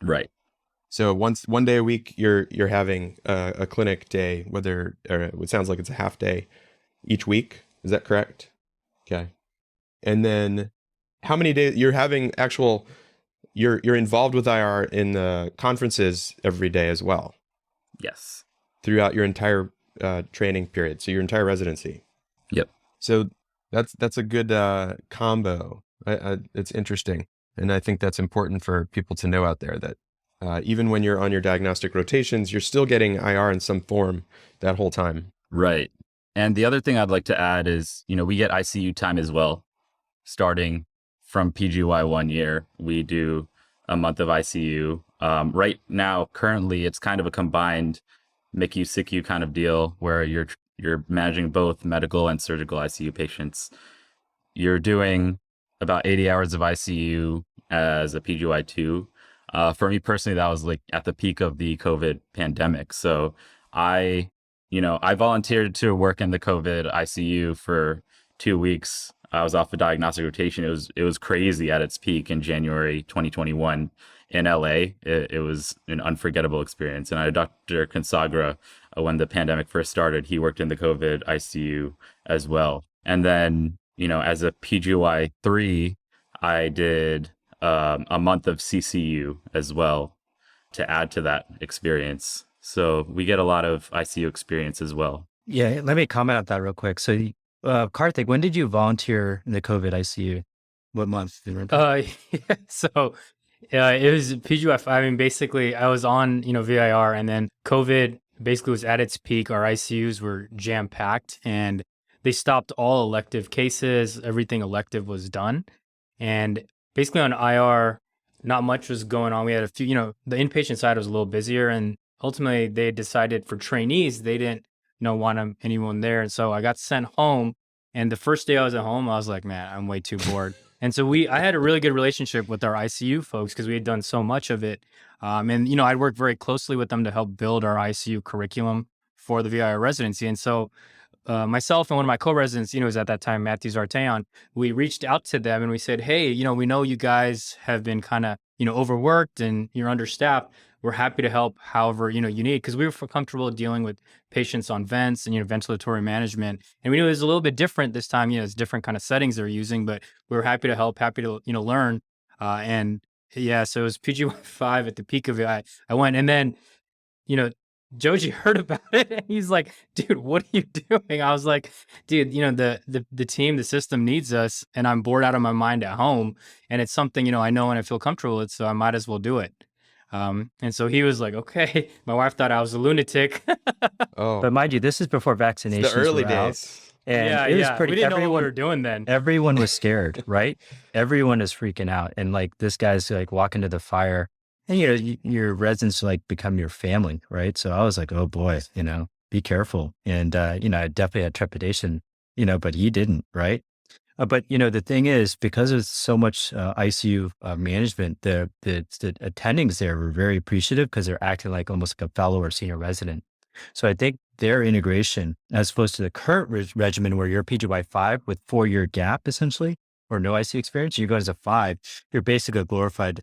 Right. So one day a week, you're having a clinic day, or it sounds like it's a half day each week. Is that correct? Okay. And then how many days you're having you're involved with IR in the conferences every day as well? Yes. Throughout your entire training period. So your entire residency. Yep. So that's a good combo. It's interesting. And I think that's important for people to know out there that even when you're on your diagnostic rotations, you're still getting IR in some form that whole time. Right. And the other thing I'd like to add is, we get ICU time as well. Starting from PGY 1 year, we do a month of ICU. Right now, currently, it's kind of a combined MICU, SICU kind of deal where you're managing both medical and surgical ICU patients. You're doing about 80 hours of ICU as a PGY 2. For me personally, that was like at the peak of the COVID pandemic. So I volunteered to work in the COVID ICU for 2 weeks. I was off a diagnostic rotation. It was crazy at its peak in January 2021 in LA. It was an unforgettable experience. And I had Dr. Kansagra, when the pandemic first started, he worked in the COVID ICU as well. And then, as a PGY 3, I did a month of CCU as well to add to that experience. So we get a lot of ICU experience as well. Yeah, let me comment on that real quick. So, Kartik, when did you volunteer in the COVID ICU? What month? Do you remember? So it was PGY. I mean, basically, I was on, VIR, and then COVID basically was at its peak. Our ICUs were jam-packed, and they stopped all elective cases. Everything elective was done. And basically on IR, not much was going on. We had a few, the inpatient side was a little busier, and ultimately they decided for trainees, they didn't want anyone there. And so I got sent home, and the first day I was at home, I was like, man, I'm way too bored. And so I had a really good relationship with our ICU folks because we had done so much of it. And I'd worked very closely with them to help build our ICU curriculum for the VIR residency. And so myself and one of my co-residents, was at that time, Matthew Zartayan, we reached out to them and we said, hey, we know you guys have been kind of, overworked and you're understaffed. We're happy to help however, you need, because we were comfortable dealing with patients on vents and, ventilatory management. And we knew it was a little bit different this time, it's different kind of settings they're using, but we were happy to help, happy to, learn. And yeah, so it was PGY 5 at the peak of it. I went, and then, Geogy heard about it and he's like, dude, what are you doing? I was like, dude, the team, the system needs us, and I'm bored out of my mind at home. And it's something, I know and I feel comfortable with, so I might as well do it. And so he was like, okay. My wife thought I was a lunatic. Oh, But mind you, this is before vaccinations it's the early were out. days. And yeah, it was yeah. pretty, We didn't know what we were doing then. everyone was scared, right? Everyone is freaking out. And like this guy's like walking to the fire and, you know, your residents like become your family, right? So I was like, oh boy, you know, be careful. And, you know, I definitely had trepidation, you know, but he didn't, right? But you know, the thing is, because of so much ICU management, the attendings there were very appreciative because they're acting like almost like a fellow or senior resident. So I think their integration, as opposed to the current regimen where you're PGY5 with 4-year gap essentially, or no ICU experience, you go as a 5, you're basically a glorified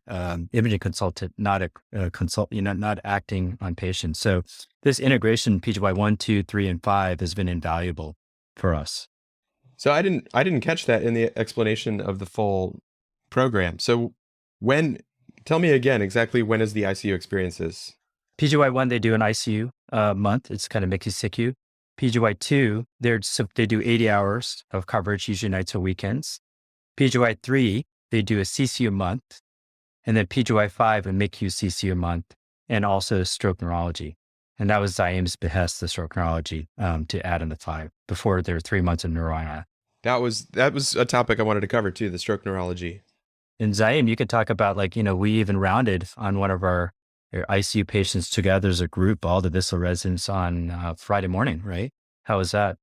imaging consultant, not a consult, you know, not acting on patients. So this integration, PGY 1, 2, 3, and 5, has been invaluable for us. So I didn't catch that in the explanation of the full program. So tell me again exactly when is the ICU experiences? PGY1, they do an ICU month. It's kind of MICU-SICU. PGY2, they do 80 hours of coverage, usually nights or weekends. PGY3, they do a CCU month. And then PGY5, a MICU-CCU month, and also stroke neurology. And that was Zaeem's behest, the stroke neurology, to add in the 5 before there were 3 months of neuro. That was a topic I wanted to cover too, the stroke neurology. And Zaeem, you could talk about like, you know, we even rounded on one of our ICU patients together as a group, all the VISL residents on Friday morning, right? How was that?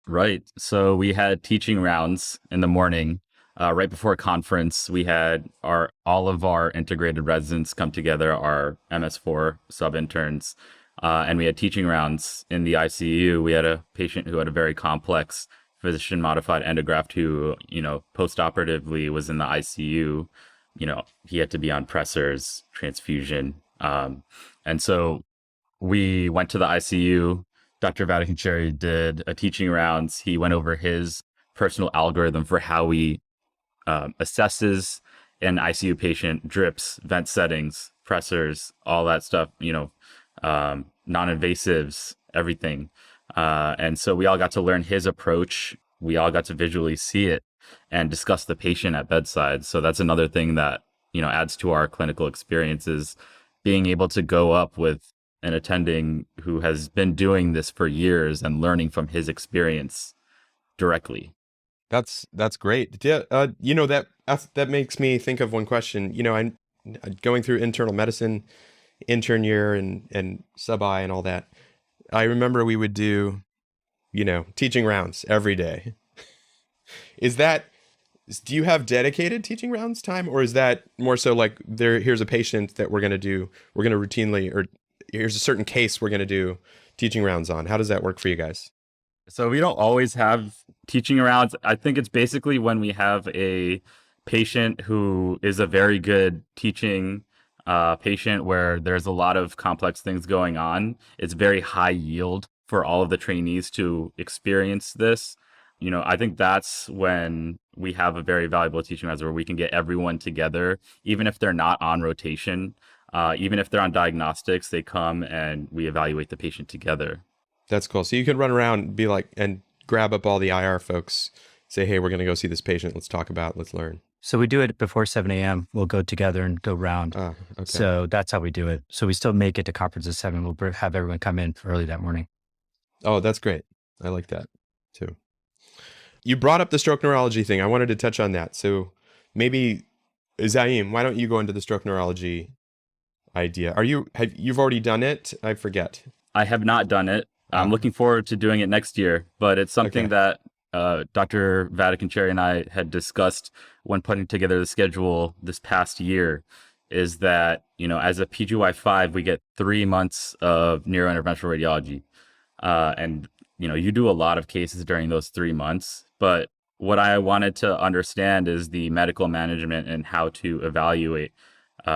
Right. So we had teaching rounds in the morning. Right before a conference, we had all of our integrated residents come together, our MS4 sub-interns, and we had teaching rounds in the ICU. We had a patient who had a very complex physician-modified endograft who, you know, post-operatively was in the ICU. You know, he had to be on pressors, transfusion. And so we went to the ICU. Dr. Vatakencherry did a teaching rounds. He went over his personal algorithm for how he assesses an ICU patient, drips, vent settings, pressors, all that stuff, you know, non-invasives, everything. And so we all got to learn his approach. We all got to visually see it and discuss the patient at bedside. So that's another thing that, you know, adds to our clinical experiences, being able to go up with an attending who has been doing this for years and learning from his experience directly. That's great. You know, that makes me think of one question. You know, I'm going through internal medicine intern year and sub-I and all that. I remember we would do, you know, teaching rounds every day. Do you have dedicated teaching rounds time, or is that more so like here's a patient that we're going to routinely, or here's a certain case we're going to do teaching rounds on? How does that work for you guys? So we don't always have teaching rounds. I think it's basically when we have a patient who is a very good teaching patient where there's a lot of complex things going on. It's very high yield for all of the trainees to experience this. You know, I think that's when we have a very valuable teaching rounds where we can get everyone together, even if they're not on rotation, even if they're on diagnostics, they come and we evaluate the patient together. That's cool. So you can run around and be like, and grab up all the IR folks, say, hey, we're going to go see this patient. Let's talk about, let's learn. So we do it before 7 a.m. We'll go together and go round. Okay. So that's how we do it. So we still make it to conference at 7. We'll have everyone come in early that morning. Oh, that's great. I like that too. You brought up the stroke neurology thing. I wanted to touch on that. So maybe, Zaeem, why don't you go into the stroke neurology idea? You've already done it? I forget. I have not done it. I'm looking forward to doing it next year, but it's something that Dr. Vatakencherry and I had discussed when putting together the schedule this past year, is that, you know, as a PGY5, we get 3 months of neurointerventional radiology. And, you know, you do a lot of cases during those 3 months. But what I wanted to understand is the medical management and how to evaluate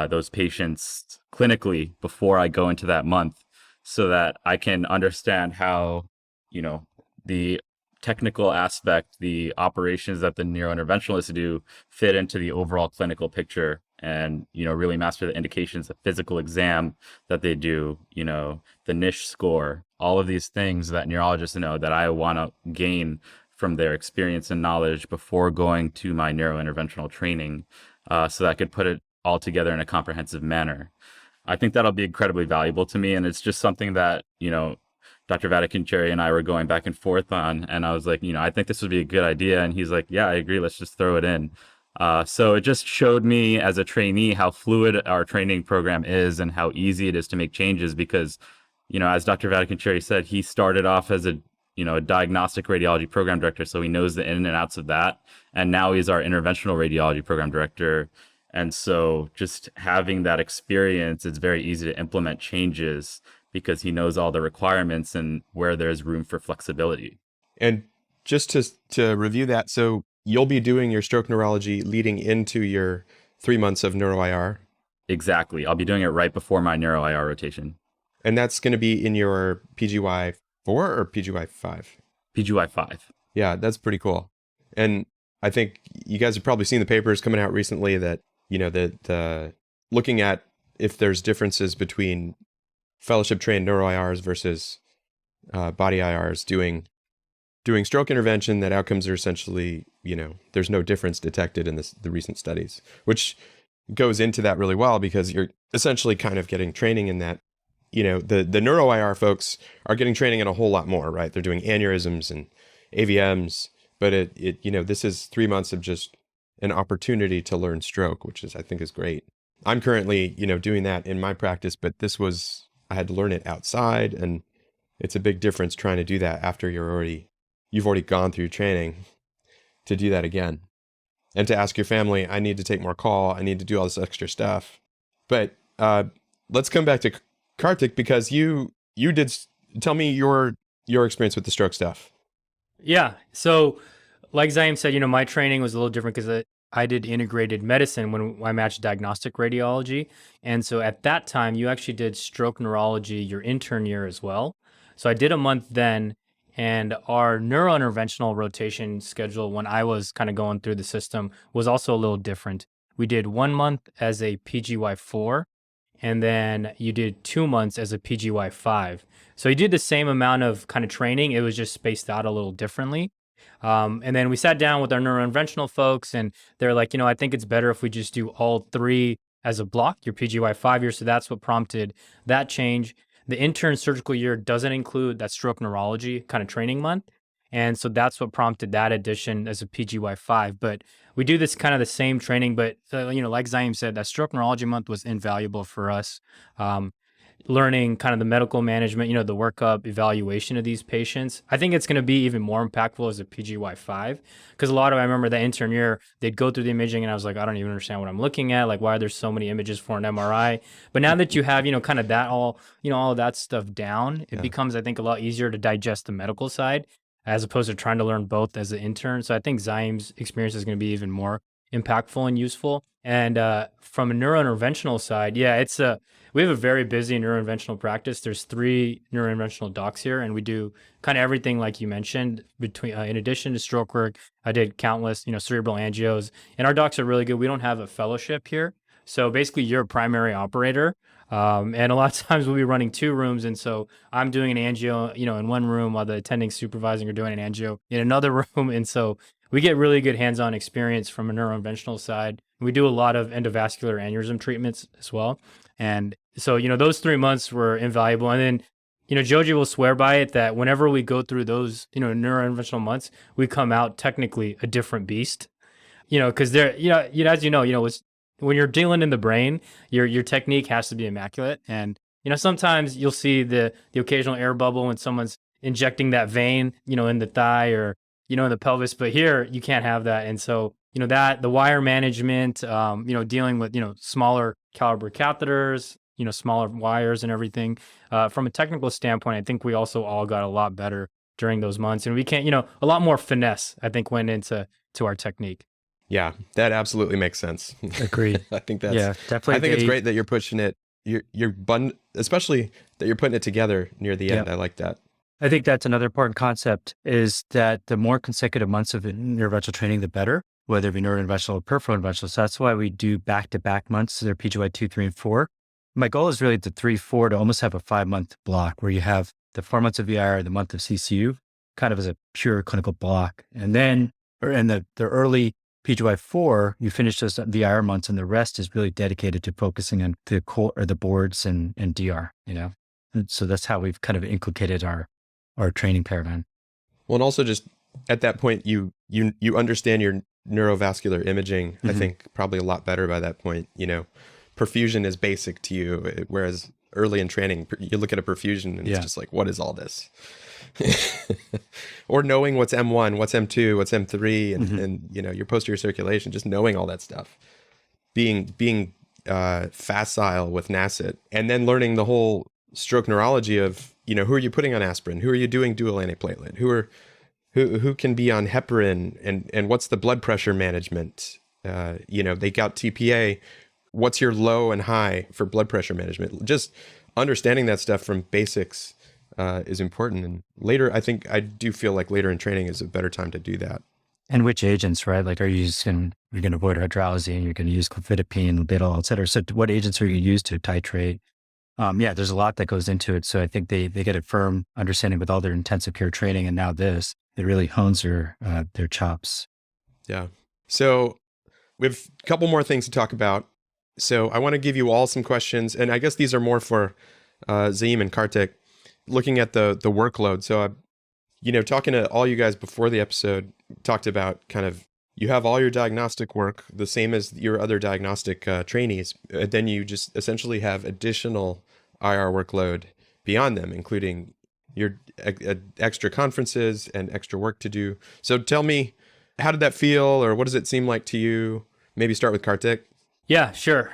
those patients clinically before I go into that month, so that I can understand how, you know, the technical aspect, the operations that the neurointerventionalists do fit into the overall clinical picture, and, you know, really master the indications, the physical exam that they do, you know, the niche score, all of these things that neurologists know that I want to gain from their experience and knowledge before going to my neurointerventional training, so that I could put it all together in a comprehensive manner. I think that'll be incredibly valuable to me. And it's just something that, you know, Dr. Vatakencherry and I were going back and forth on. And I was like, I think this would be a good idea. And he's like, yeah, I agree. Let's just throw it in. So it just showed me as a trainee how fluid our training program is and how easy it is to make changes because, as Dr. Vatakencherry said, he started off as a diagnostic radiology program director. So he knows the in and outs of that. And now he's our interventional radiology program director. And so just having that experience, it's very easy to implement changes because he knows all the requirements and where there's room for flexibility. And just to review that, so you'll be doing your stroke neurology leading into your 3 months of neuro IR. Exactly. I'll be doing it right before my neuro IR rotation. And that's going to be in your PGY 4 or PGY 5? PGY 5. Yeah, that's pretty cool. And I think you guys have probably seen the papers coming out recently that, that looking at if there's differences between fellowship trained neuro IRs versus body IRs doing stroke intervention, that outcomes are essentially, there's no difference detected in the recent studies, which goes into that really well because you're essentially kind of getting training in that, the neuro IR folks are getting training in a whole lot more, right? They're doing aneurysms and AVMs, but this is 3 months of just an opportunity to learn stroke, which I think is great. I'm currently, doing that in my practice, but I had to learn it outside, and it's a big difference trying to do that after you've already gone through training to do that again. And to ask your family, I need to take more call, I need to do all this extra stuff. But let's come back to Kartik, because you did tell me your experience with the stroke stuff. Yeah. So like Zaeem said, my training was a little different because I did integrated medicine when I matched diagnostic radiology. And so at that time, you actually did stroke neurology your intern year as well. So I did a month then, and our neurointerventional rotation schedule when I was kind of going through the system was also a little different. We did 1 month as a PGY 4, and then you did 2 months as a PGY 5. So you did the same amount of kind of training. It was just spaced out a little differently. And then we sat down with our neurointerventional folks, and they're like, I think it's better if we just do all 3 as a block, your PGY 5 year. So that's what prompted that change. The intern surgical year doesn't include that stroke neurology kind of training month. And so that's what prompted that addition as a PGY 5. But we do this kind of the same training, but like Zaeem said, that stroke neurology month was invaluable for us. Learning kind of the medical management, the workup, evaluation of these patients. I think it's going to be even more impactful as a PGY 5 because I remember that intern year, they'd go through the imaging and I was like, I don't even understand what I'm looking at. Like, why are there so many images for an MRI? But now that you have, kind of that all of that stuff down, it becomes, I think, a lot easier to digest the medical side as opposed to trying to learn both as an intern. So I think Zaeem's experience is going to be even more impactful and useful. And from a neurointerventional side, we have a very busy neurointerventional practice. There's 3 neurointerventional docs here, and we do kind of everything like you mentioned. Between, in addition to stroke work, I did countless, cerebral angios, and our docs are really good. We don't have a fellowship here, so basically you're a primary operator, and a lot of times we'll be running 2 rooms, and so I'm doing an angio, in one room while the attending supervising are doing an angio in another room, and so we get really good hands-on experience from a neurointerventional side. We do a lot of endovascular aneurysm treatments as well. And so, those 3 months were invaluable. And then, Geogy will swear by it that whenever we go through those, neurointerventional months, we come out technically a different beast, because they're, as when you're dealing in the brain, your technique has to be immaculate. And, sometimes you'll see the occasional air bubble when someone's injecting that vein, in the thigh or, in the pelvis, but here you can't have that. And so, that the wire management, dealing with, smaller caliber catheters, smaller wires and everything. From a technical standpoint, I think we also all got a lot better during those months, and we can't, a lot more finesse, I think, went into our technique. Yeah, that absolutely makes sense. Agreed. I think that's, definitely. I think it's great that you're pushing it, especially that you're putting it together near the end. I like that. I think that's another important concept is that the more consecutive months of interventional training, the better, whether it be neurointerventional or peripheral interventional. So that's why we do back-to-back months. So they're PGY 2, 3, and 4. My goal is really the 3, 4 to almost have a 5-month block where you have the 4 months of VIR, the month of CCU, kind of as a pure clinical block. And then in the early PGY 4, you finish those VIR months and the rest is really dedicated to focusing on the core or the boards and DR, And so that's how we've kind of inculcated our our training paradigm. Well, and also just at that point, you understand your neurovascular imaging, I think probably a lot better by that point. Perfusion is basic to you, whereas early in training, you look at a perfusion and it's just like, what is all this? Or knowing what's M1, what's M2, what's M3, and your posterior circulation, just knowing all that stuff. Being facile with NACIT, and then learning the whole stroke neurology of, who are you putting on aspirin? Who are you doing dual antiplatelet? Who can be on heparin, and what's the blood pressure management? They got TPA. What's your low and high for blood pressure management? Just understanding that stuff from basics is important. And later, I do feel like later in training is a better time to do that. And which agents, right? Like, you're going to avoid hydrology, and you're going to use clofidipine, labetal, et cetera. So what agents are you going to use to titrate? There's a lot that goes into it. So I think they get a firm understanding with all their intensive care training. And now it really hones their chops. Yeah. So we have a couple more things to talk about. So I want to give you all some questions. And I guess these are more for Zaeem and Kartik, looking at the workload. So, talking to all you guys before the episode, talked about kind of, you have all your diagnostic work, the same as your other diagnostic trainees. Then you just essentially have additional IR workload beyond them, including your extra conferences and extra work to do. So tell me, how did that feel, or what does it seem like to you? Maybe start with Kartik. Yeah, sure.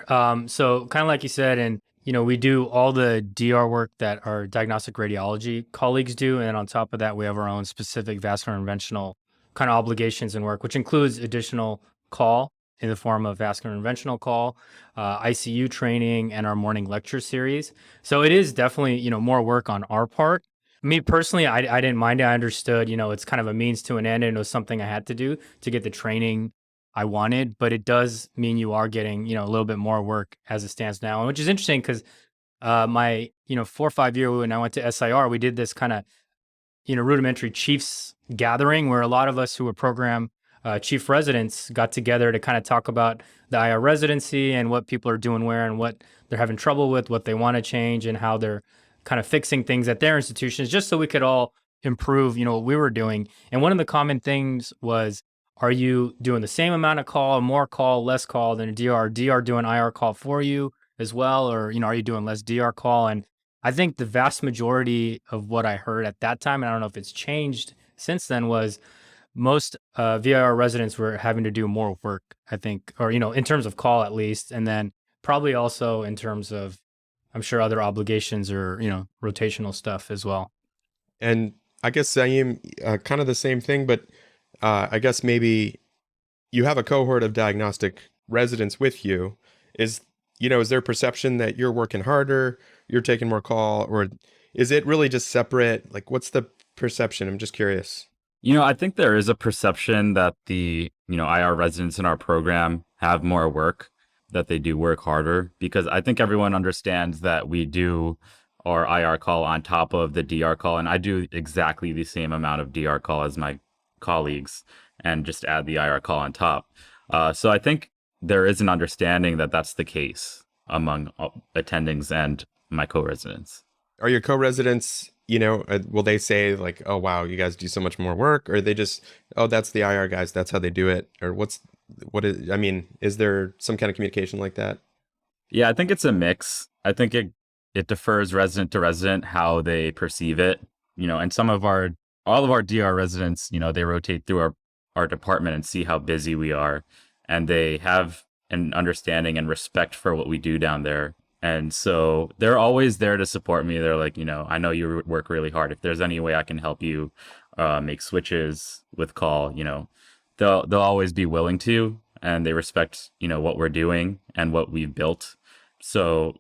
So kind of like you said, and we do all the DR work that our diagnostic radiology colleagues do, and on top of that, we have our own specific vascular interventional kind of obligations and work, which includes additional call in the form of vascular interventional call, ICU training, and our morning lecture series. So it is definitely more work on our part. Me personally, I didn't mind it. I understood, it's kind of a means to an end, and it was something I had to do to get the training I wanted, but it does mean you are getting, a little bit more work as it stands now, and which is interesting because my, 4 or 5 year when I went to SIR, we did this kind of, rudimentary chiefs gathering where a lot of us who were program chief residents got together to kind of talk about the IR residency and what people are doing where and what they're having trouble with, what they want to change, and how they're kind of fixing things at their institutions, just so we could all improve, what we were doing. And one of the common things was, are you doing the same amount of call, more call, less call than a DR? DR doing IR call for you as well? Or, are you doing less DR call? And I think the vast majority of what I heard at that time, and I don't know if it's changed since then, was most VIR residents were having to do more work, I think, or, in terms of call at least. And then probably also in terms of, I'm sure, other obligations or, rotational stuff as well. And I guess, Zaeem, kind of the same thing, but I guess maybe you have a cohort of diagnostic residents with you. Is there perception that you're working harder, you're taking more call, or is it really just separate? Like, what's the perception? I'm just curious. I think there is a perception that the, IR residents in our program have more work, that they do work harder, because I think everyone understands that we do our IR call on top of the DR call. And I do exactly the same amount of DR call as my colleagues and just add the IR call on top. So I think there is an understanding that that's the case among attendings and my co-residents. Are your co-residents, will they say like, oh, wow, you guys do so much more work? Or are they just, oh, that's the IR guys, that's how they do it? Or is there some kind of communication like that? Yeah, I think it's a mix. I think it differs resident to resident how they perceive it, and all of our DR residents, they rotate through our department and see how busy we are. And they have an understanding and respect for what we do down there. And so they're always there to support me. They're like, I know you work really hard. If there's any way I can help you make switches with call, they'll always be willing to. And they respect, what we're doing and what we've built. So,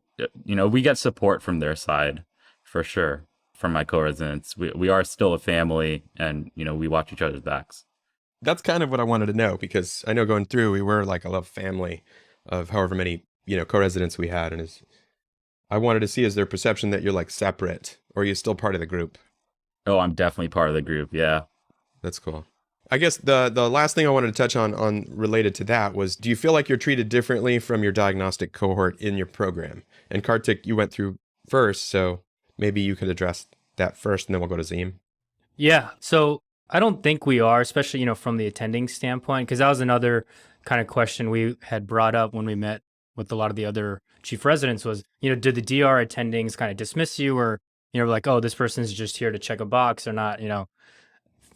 we get support from their side for sure. From my co-residents, we are still a family, and we watch each other's backs. That's kind of what I wanted to know, because I know going through, we were like a little family of however many co-residents we had, and I wanted to see, is there perception that you're like separate, or are you still part of the group? Oh, I'm definitely part of the group. Yeah, that's cool. I guess the last thing I wanted to touch on related to that was, do you feel like you're treated differently from your diagnostic cohort in your program? And Kartik, you went through first, so maybe you could address that first, and then we'll go to Zaeem. Yeah. So I don't think we are, especially, from the attending standpoint, because that was another kind of question we had brought up when we met with a lot of the other chief residents was, did the DR attendings kind of dismiss you or, like, oh, this person's just here to check a box or not,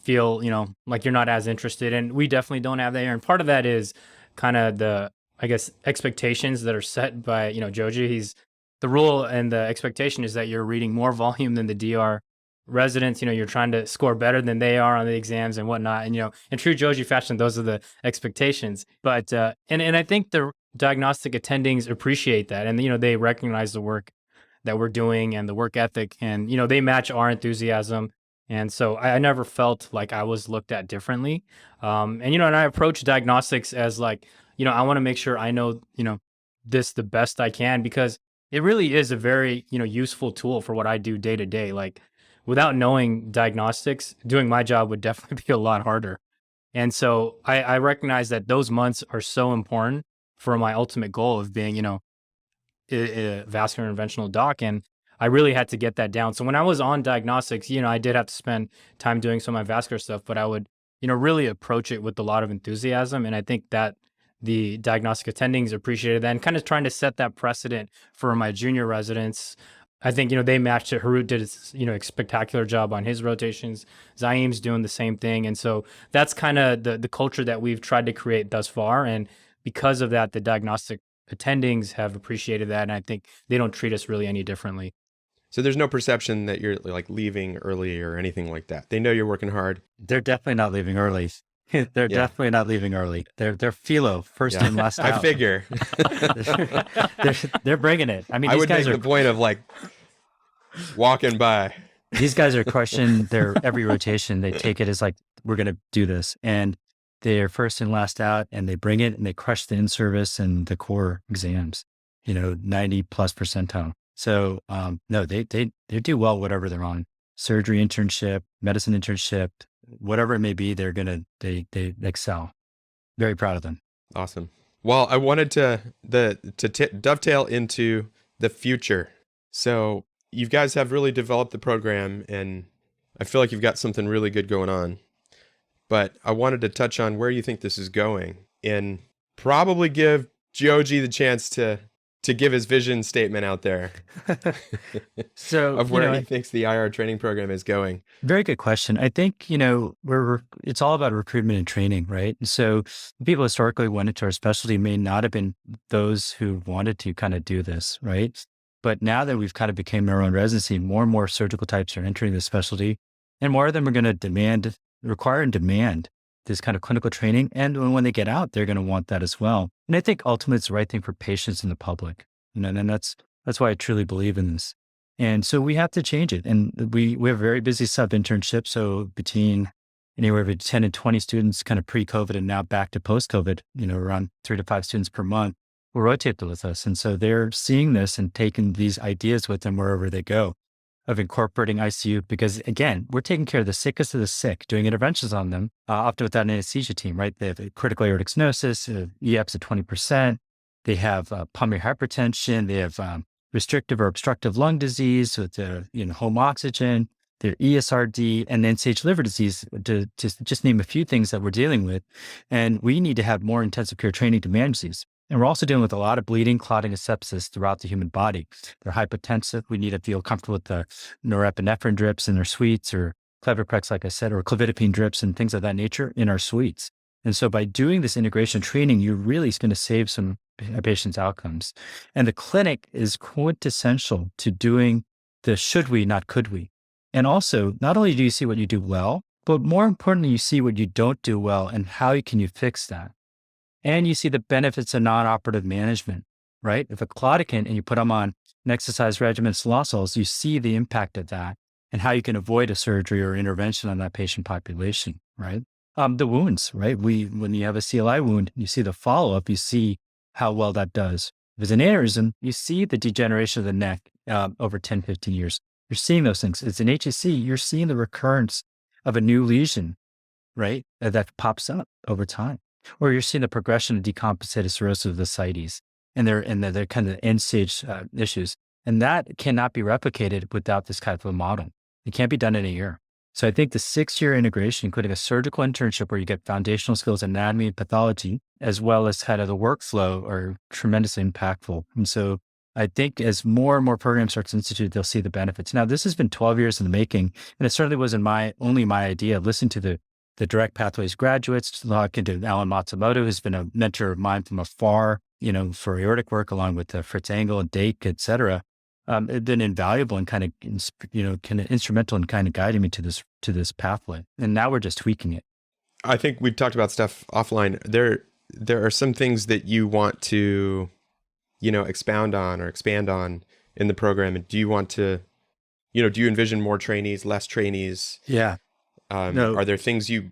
feel, like you're not as interested. And we definitely don't have that here. And part of that is kind of the, I guess, expectations that are set by, Geogy. The rule and the expectation is that you're reading more volume than the DR residents. You're trying to score better than they are on the exams and whatnot. And, in true Geogy fashion, those are the expectations. But, and I think the diagnostic attendings appreciate that. And, they recognize the work that we're doing and the work ethic. And, they match our enthusiasm. And so I never felt like I was looked at differently. And I approach diagnostics as like, I want to make sure I know, this the best I can, because it really is a very, useful tool for what I do day to day. Like without knowing diagnostics, doing my job would definitely be a lot harder. And so I recognize that those months are so important for my ultimate goal of being, a vascular interventional doc. And I really had to get that down. So when I was on diagnostics, I did have to spend time doing some of my vascular stuff, but I would, really approach it with a lot of enthusiasm. And I think that the diagnostic attendings appreciated that and kind of trying to set that precedent for my junior residents. I think, they matched it. Harut did a spectacular job on his rotations. Zaeem's doing the same thing. And so that's kind of the culture that we've tried to create thus far. And because of that, the diagnostic attendings have appreciated that. And I think they don't treat us really any differently. So there's no perception that you're like leaving early or anything like that. They know you're working hard. They're definitely not leaving early. They're definitely not leaving early. They're philo, first in, last out. I figure. they're bringing it. I mean, I these would guys make are the point of like walking by. These guys are crushing their every rotation. They take it as like, we're going to do this. And they're first and last out, and they bring it and they crush the in-service and the core exams, 90 plus percentile. So, no, they do well, whatever they're on. Surgery internship, medicine internship, whatever it may be, they excel. Very proud of them. Awesome. Well, I wanted to dovetail into the future. So you guys have really developed the program, and I feel like you've got something really good going on. But I wanted to touch on where you think this is going and probably give Geogy the chance to give his vision statement out there So of where he thinks the IR training program is going. Very good question. I think, it's all about recruitment and training, right? And so the people historically went into our specialty may not have been those who wanted to kind of do this, right? But now that we've kind of become our own residency, more and more surgical types are entering the specialty, and more of them are going to require and demand this kind of clinical training. And when they get out, they're going to want that as well. And I think ultimately it's the right thing for patients and the public. And that's why I truly believe in this. And so we have to change it. And we have a very busy sub-internship. So between anywhere between 10 and 20 students kind of pre-COVID and now back to post-COVID, around 3 to 5 students per month will rotate with us. And so they're seeing this and taking these ideas with them wherever they go of incorporating ICU, because again, we're taking care of the sickest of the sick, doing interventions on them, often without an anesthesia team, right? They have a critical aortic stenosis, EFs of 20%. They have pulmonary hypertension. They have restrictive or obstructive lung disease with home oxygen, their ESRD, and end-stage liver disease, to just name a few things that we're dealing with. And we need to have more intensive care training to manage these. And we're also dealing with a lot of bleeding, clotting, and sepsis throughout the human body. They're hypotensive. We need to feel comfortable with the norepinephrine drips in their suites, or Cleverprex, like I said, or clofidipine drips and things of that nature in our suites. And so by doing this integration training, you're really going to save some patients' outcomes. And the clinic is quintessential to doing the should we, not could we. And also, not only do you see what you do well, but more importantly, you see what you don't do well and how can you fix that. And you see the benefits of non-operative management, right? If a claudicant and you put them on an exercise regimen, salosols, you see the impact of that and how you can avoid a surgery or intervention on that patient population, right? The wounds, right? When you have a CLI wound, you see the follow-up, you see how well that does. If it's an aneurysm, you see the degeneration of the neck over 10, 15 years. You're seeing those things. It's an HSC, you're seeing the recurrence of a new lesion, right? That pops up over time. Or you're seeing the progression of decompensated cirrhosis of the ascites and they're kind of end stage issues. And that cannot be replicated without this type of a model. It can't be done in a year. So I think the 6-year integration, including a surgical internship where you get foundational skills in anatomy and pathology, as well as kind of the workflow, are tremendously impactful. And so I think as more and more programs start to institute, they'll see the benefits. Now, this has been 12 years in the making, and it certainly wasn't only my idea. Listen to the Direct Pathways graduates, talking to Alan Matsumoto, who's been a mentor of mine from afar, for aortic work, along with Fritz Engel and Dake, et cetera. It's been invaluable and kind of instrumental in kind of guiding me to this pathway. And now we're just tweaking it. I think we've talked about stuff offline. There are some things that you want to, expound on or expand on in the program. And do you want to, do you envision more trainees, less trainees? Yeah. No. Are there things you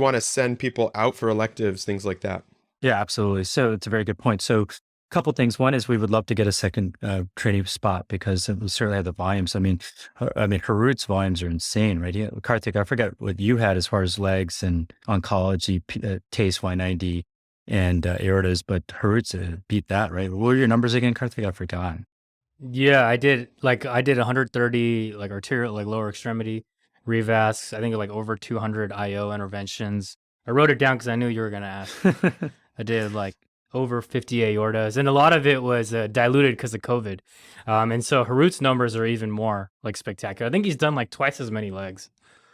want to send people out for electives, things like that? Yeah, absolutely. So it's a very good point. So a couple things. One is we would love to get a second trainee spot because it will certainly have the volumes. I mean, Harut's volumes are insane, right? Kartik, I forgot what you had as far as legs and oncology, TACE Y90 and aortas, but Harut's beat that, right? What were your numbers again, Kartik? I forgot. Yeah, I did 130 arterial, lower extremity revascs. I think over 200 IO interventions. I wrote it down because I knew you were going to ask. I did over 50 aortas, and a lot of it was diluted because of COVID. And so Harut's numbers are even more spectacular. I think he's done twice as many legs.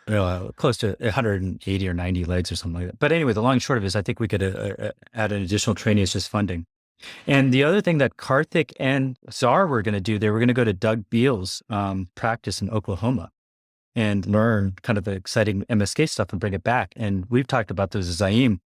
Close to 180 or 90 legs or something like that. But anyway, the long and short of it is I think we could add an additional trainee. It's just funding. And the other thing that Kartik and Czar were going to do, they were going to go to Doug Beal's practice in Oklahoma and learn kind of the exciting MSK stuff and bring it back. And we've talked about those as Zaeem,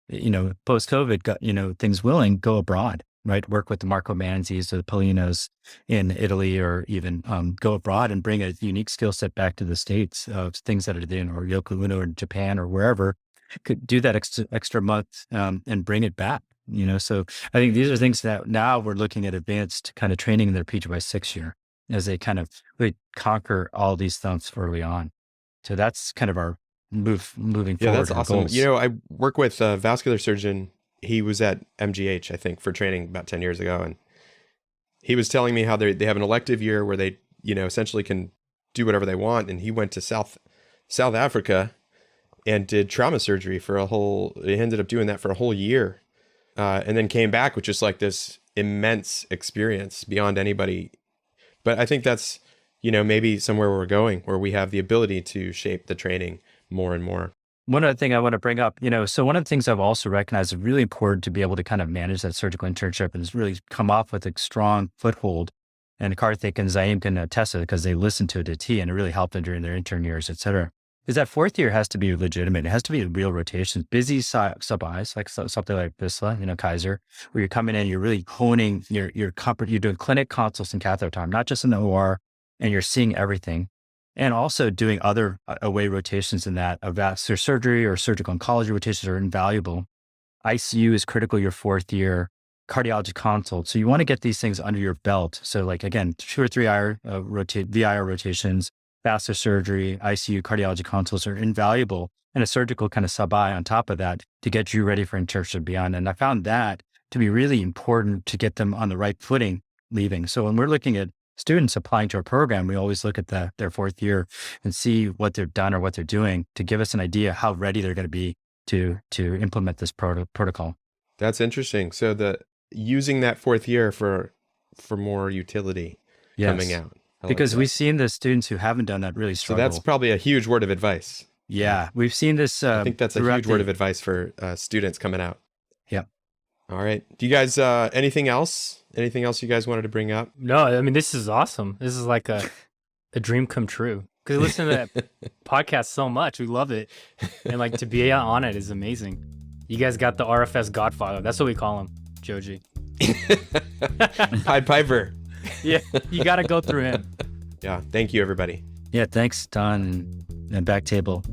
post-COVID, things willing, go abroad, right? Work with the Marco Manzis or the Polinos in Italy, or even go abroad and bring a unique skill set back to the States of things that are there, or Yoko Uno in Japan or wherever, could do that extra month and bring it back, So I think these are things that now we're looking at advanced kind of training in their PGY6 year as they kind of really conquer all these thumps early on. So that's kind of our moving forward. Yeah, that's awesome. Goals. I work with a vascular surgeon. He was at MGH, I think, for training about 10 years ago. And he was telling me how they have an elective year where they, essentially can do whatever they want. And he went to South Africa and did trauma surgery he ended up doing that for a whole year. And then came back with just this immense experience beyond anybody. But I think that's, maybe somewhere we're going, where we have the ability to shape the training more and more. One other thing I want to bring up, so one of the things I've also recognized is really important to be able to kind of manage that surgical internship and really come off with a strong foothold. And Kartik and Zaeem can attest to it because they listened to it to T, and it really helped them during their intern years, et cetera. Is that 4th year has to be legitimate. It has to be real rotations, busy sub-Is, something like Visla, Kaiser, where you're coming in, you're really honing your comfort. You're doing clinic consults and catheter time, not just in the OR, and you're seeing everything. And also doing other away rotations in that. Vascular surgery or surgical oncology rotations are invaluable. ICU is critical your 4th year. Cardiology consult. So you want to get these things under your belt. So again, 2 or 3 VIR rotations, vascular surgery, ICU, cardiology consults are invaluable. And a surgical kind of sub-I on top of that to get you ready for internship beyond. And I found that to be really important to get them on the right footing leaving. So when we're looking at students applying to our program, we always look at their 4th year and see what they've done or what they're doing to give us an idea how ready they're going to be to implement this protocol. That's interesting. So using that 4th year for more utility coming out. Because we've seen the students who haven't done that really struggle. So that's probably a huge word of advice. Yeah, we've seen this. I think that's a huge word of advice for students coming out. Yeah. All right. Do you guys, anything else? Anything else you guys wanted to bring up? No, I mean, this is awesome. This is like a dream come true. Because we listen to that podcast so much. We love it. And to be on it is amazing. You guys got the RFS Godfather. That's what we call him, Geogy. Pied Piper. Yeah, you got to go through him. Yeah. Thank you, everybody. Yeah. Thanks, Don and BackTable.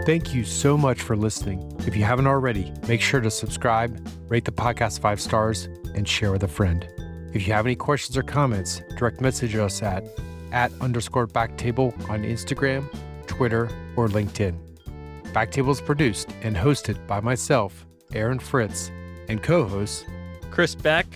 Thank you so much for listening. If you haven't already, make sure to subscribe, rate the podcast 5 stars, and share with a friend. If you have any questions or comments, direct message us at @_BackTable on Instagram, Twitter, or LinkedIn. BackTable is produced and hosted by myself, Aaron Fritz, and co-hosts Chris Beck,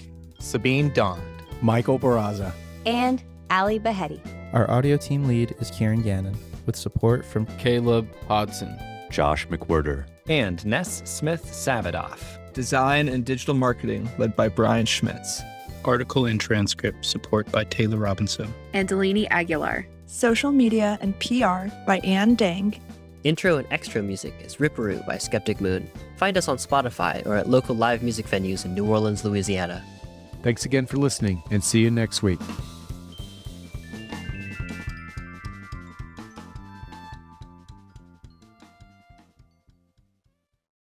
Sabine Dond, Michael Barraza, and Ali Behetti. Our audio team lead is Kieran Gannon, with support from Caleb Hodson, Josh McWhirter, and Ness Smith-Savadoff. Design and digital marketing led by Brian Schmitz. Article and transcript support by Taylor Robinson. And Delaney Aguilar. Social media and PR by Ann Dang. Intro and extra music is Ripperoo by Skeptic Moon. Find us on Spotify or at local live music venues in New Orleans, Louisiana. Thanks again for listening, and see you next week.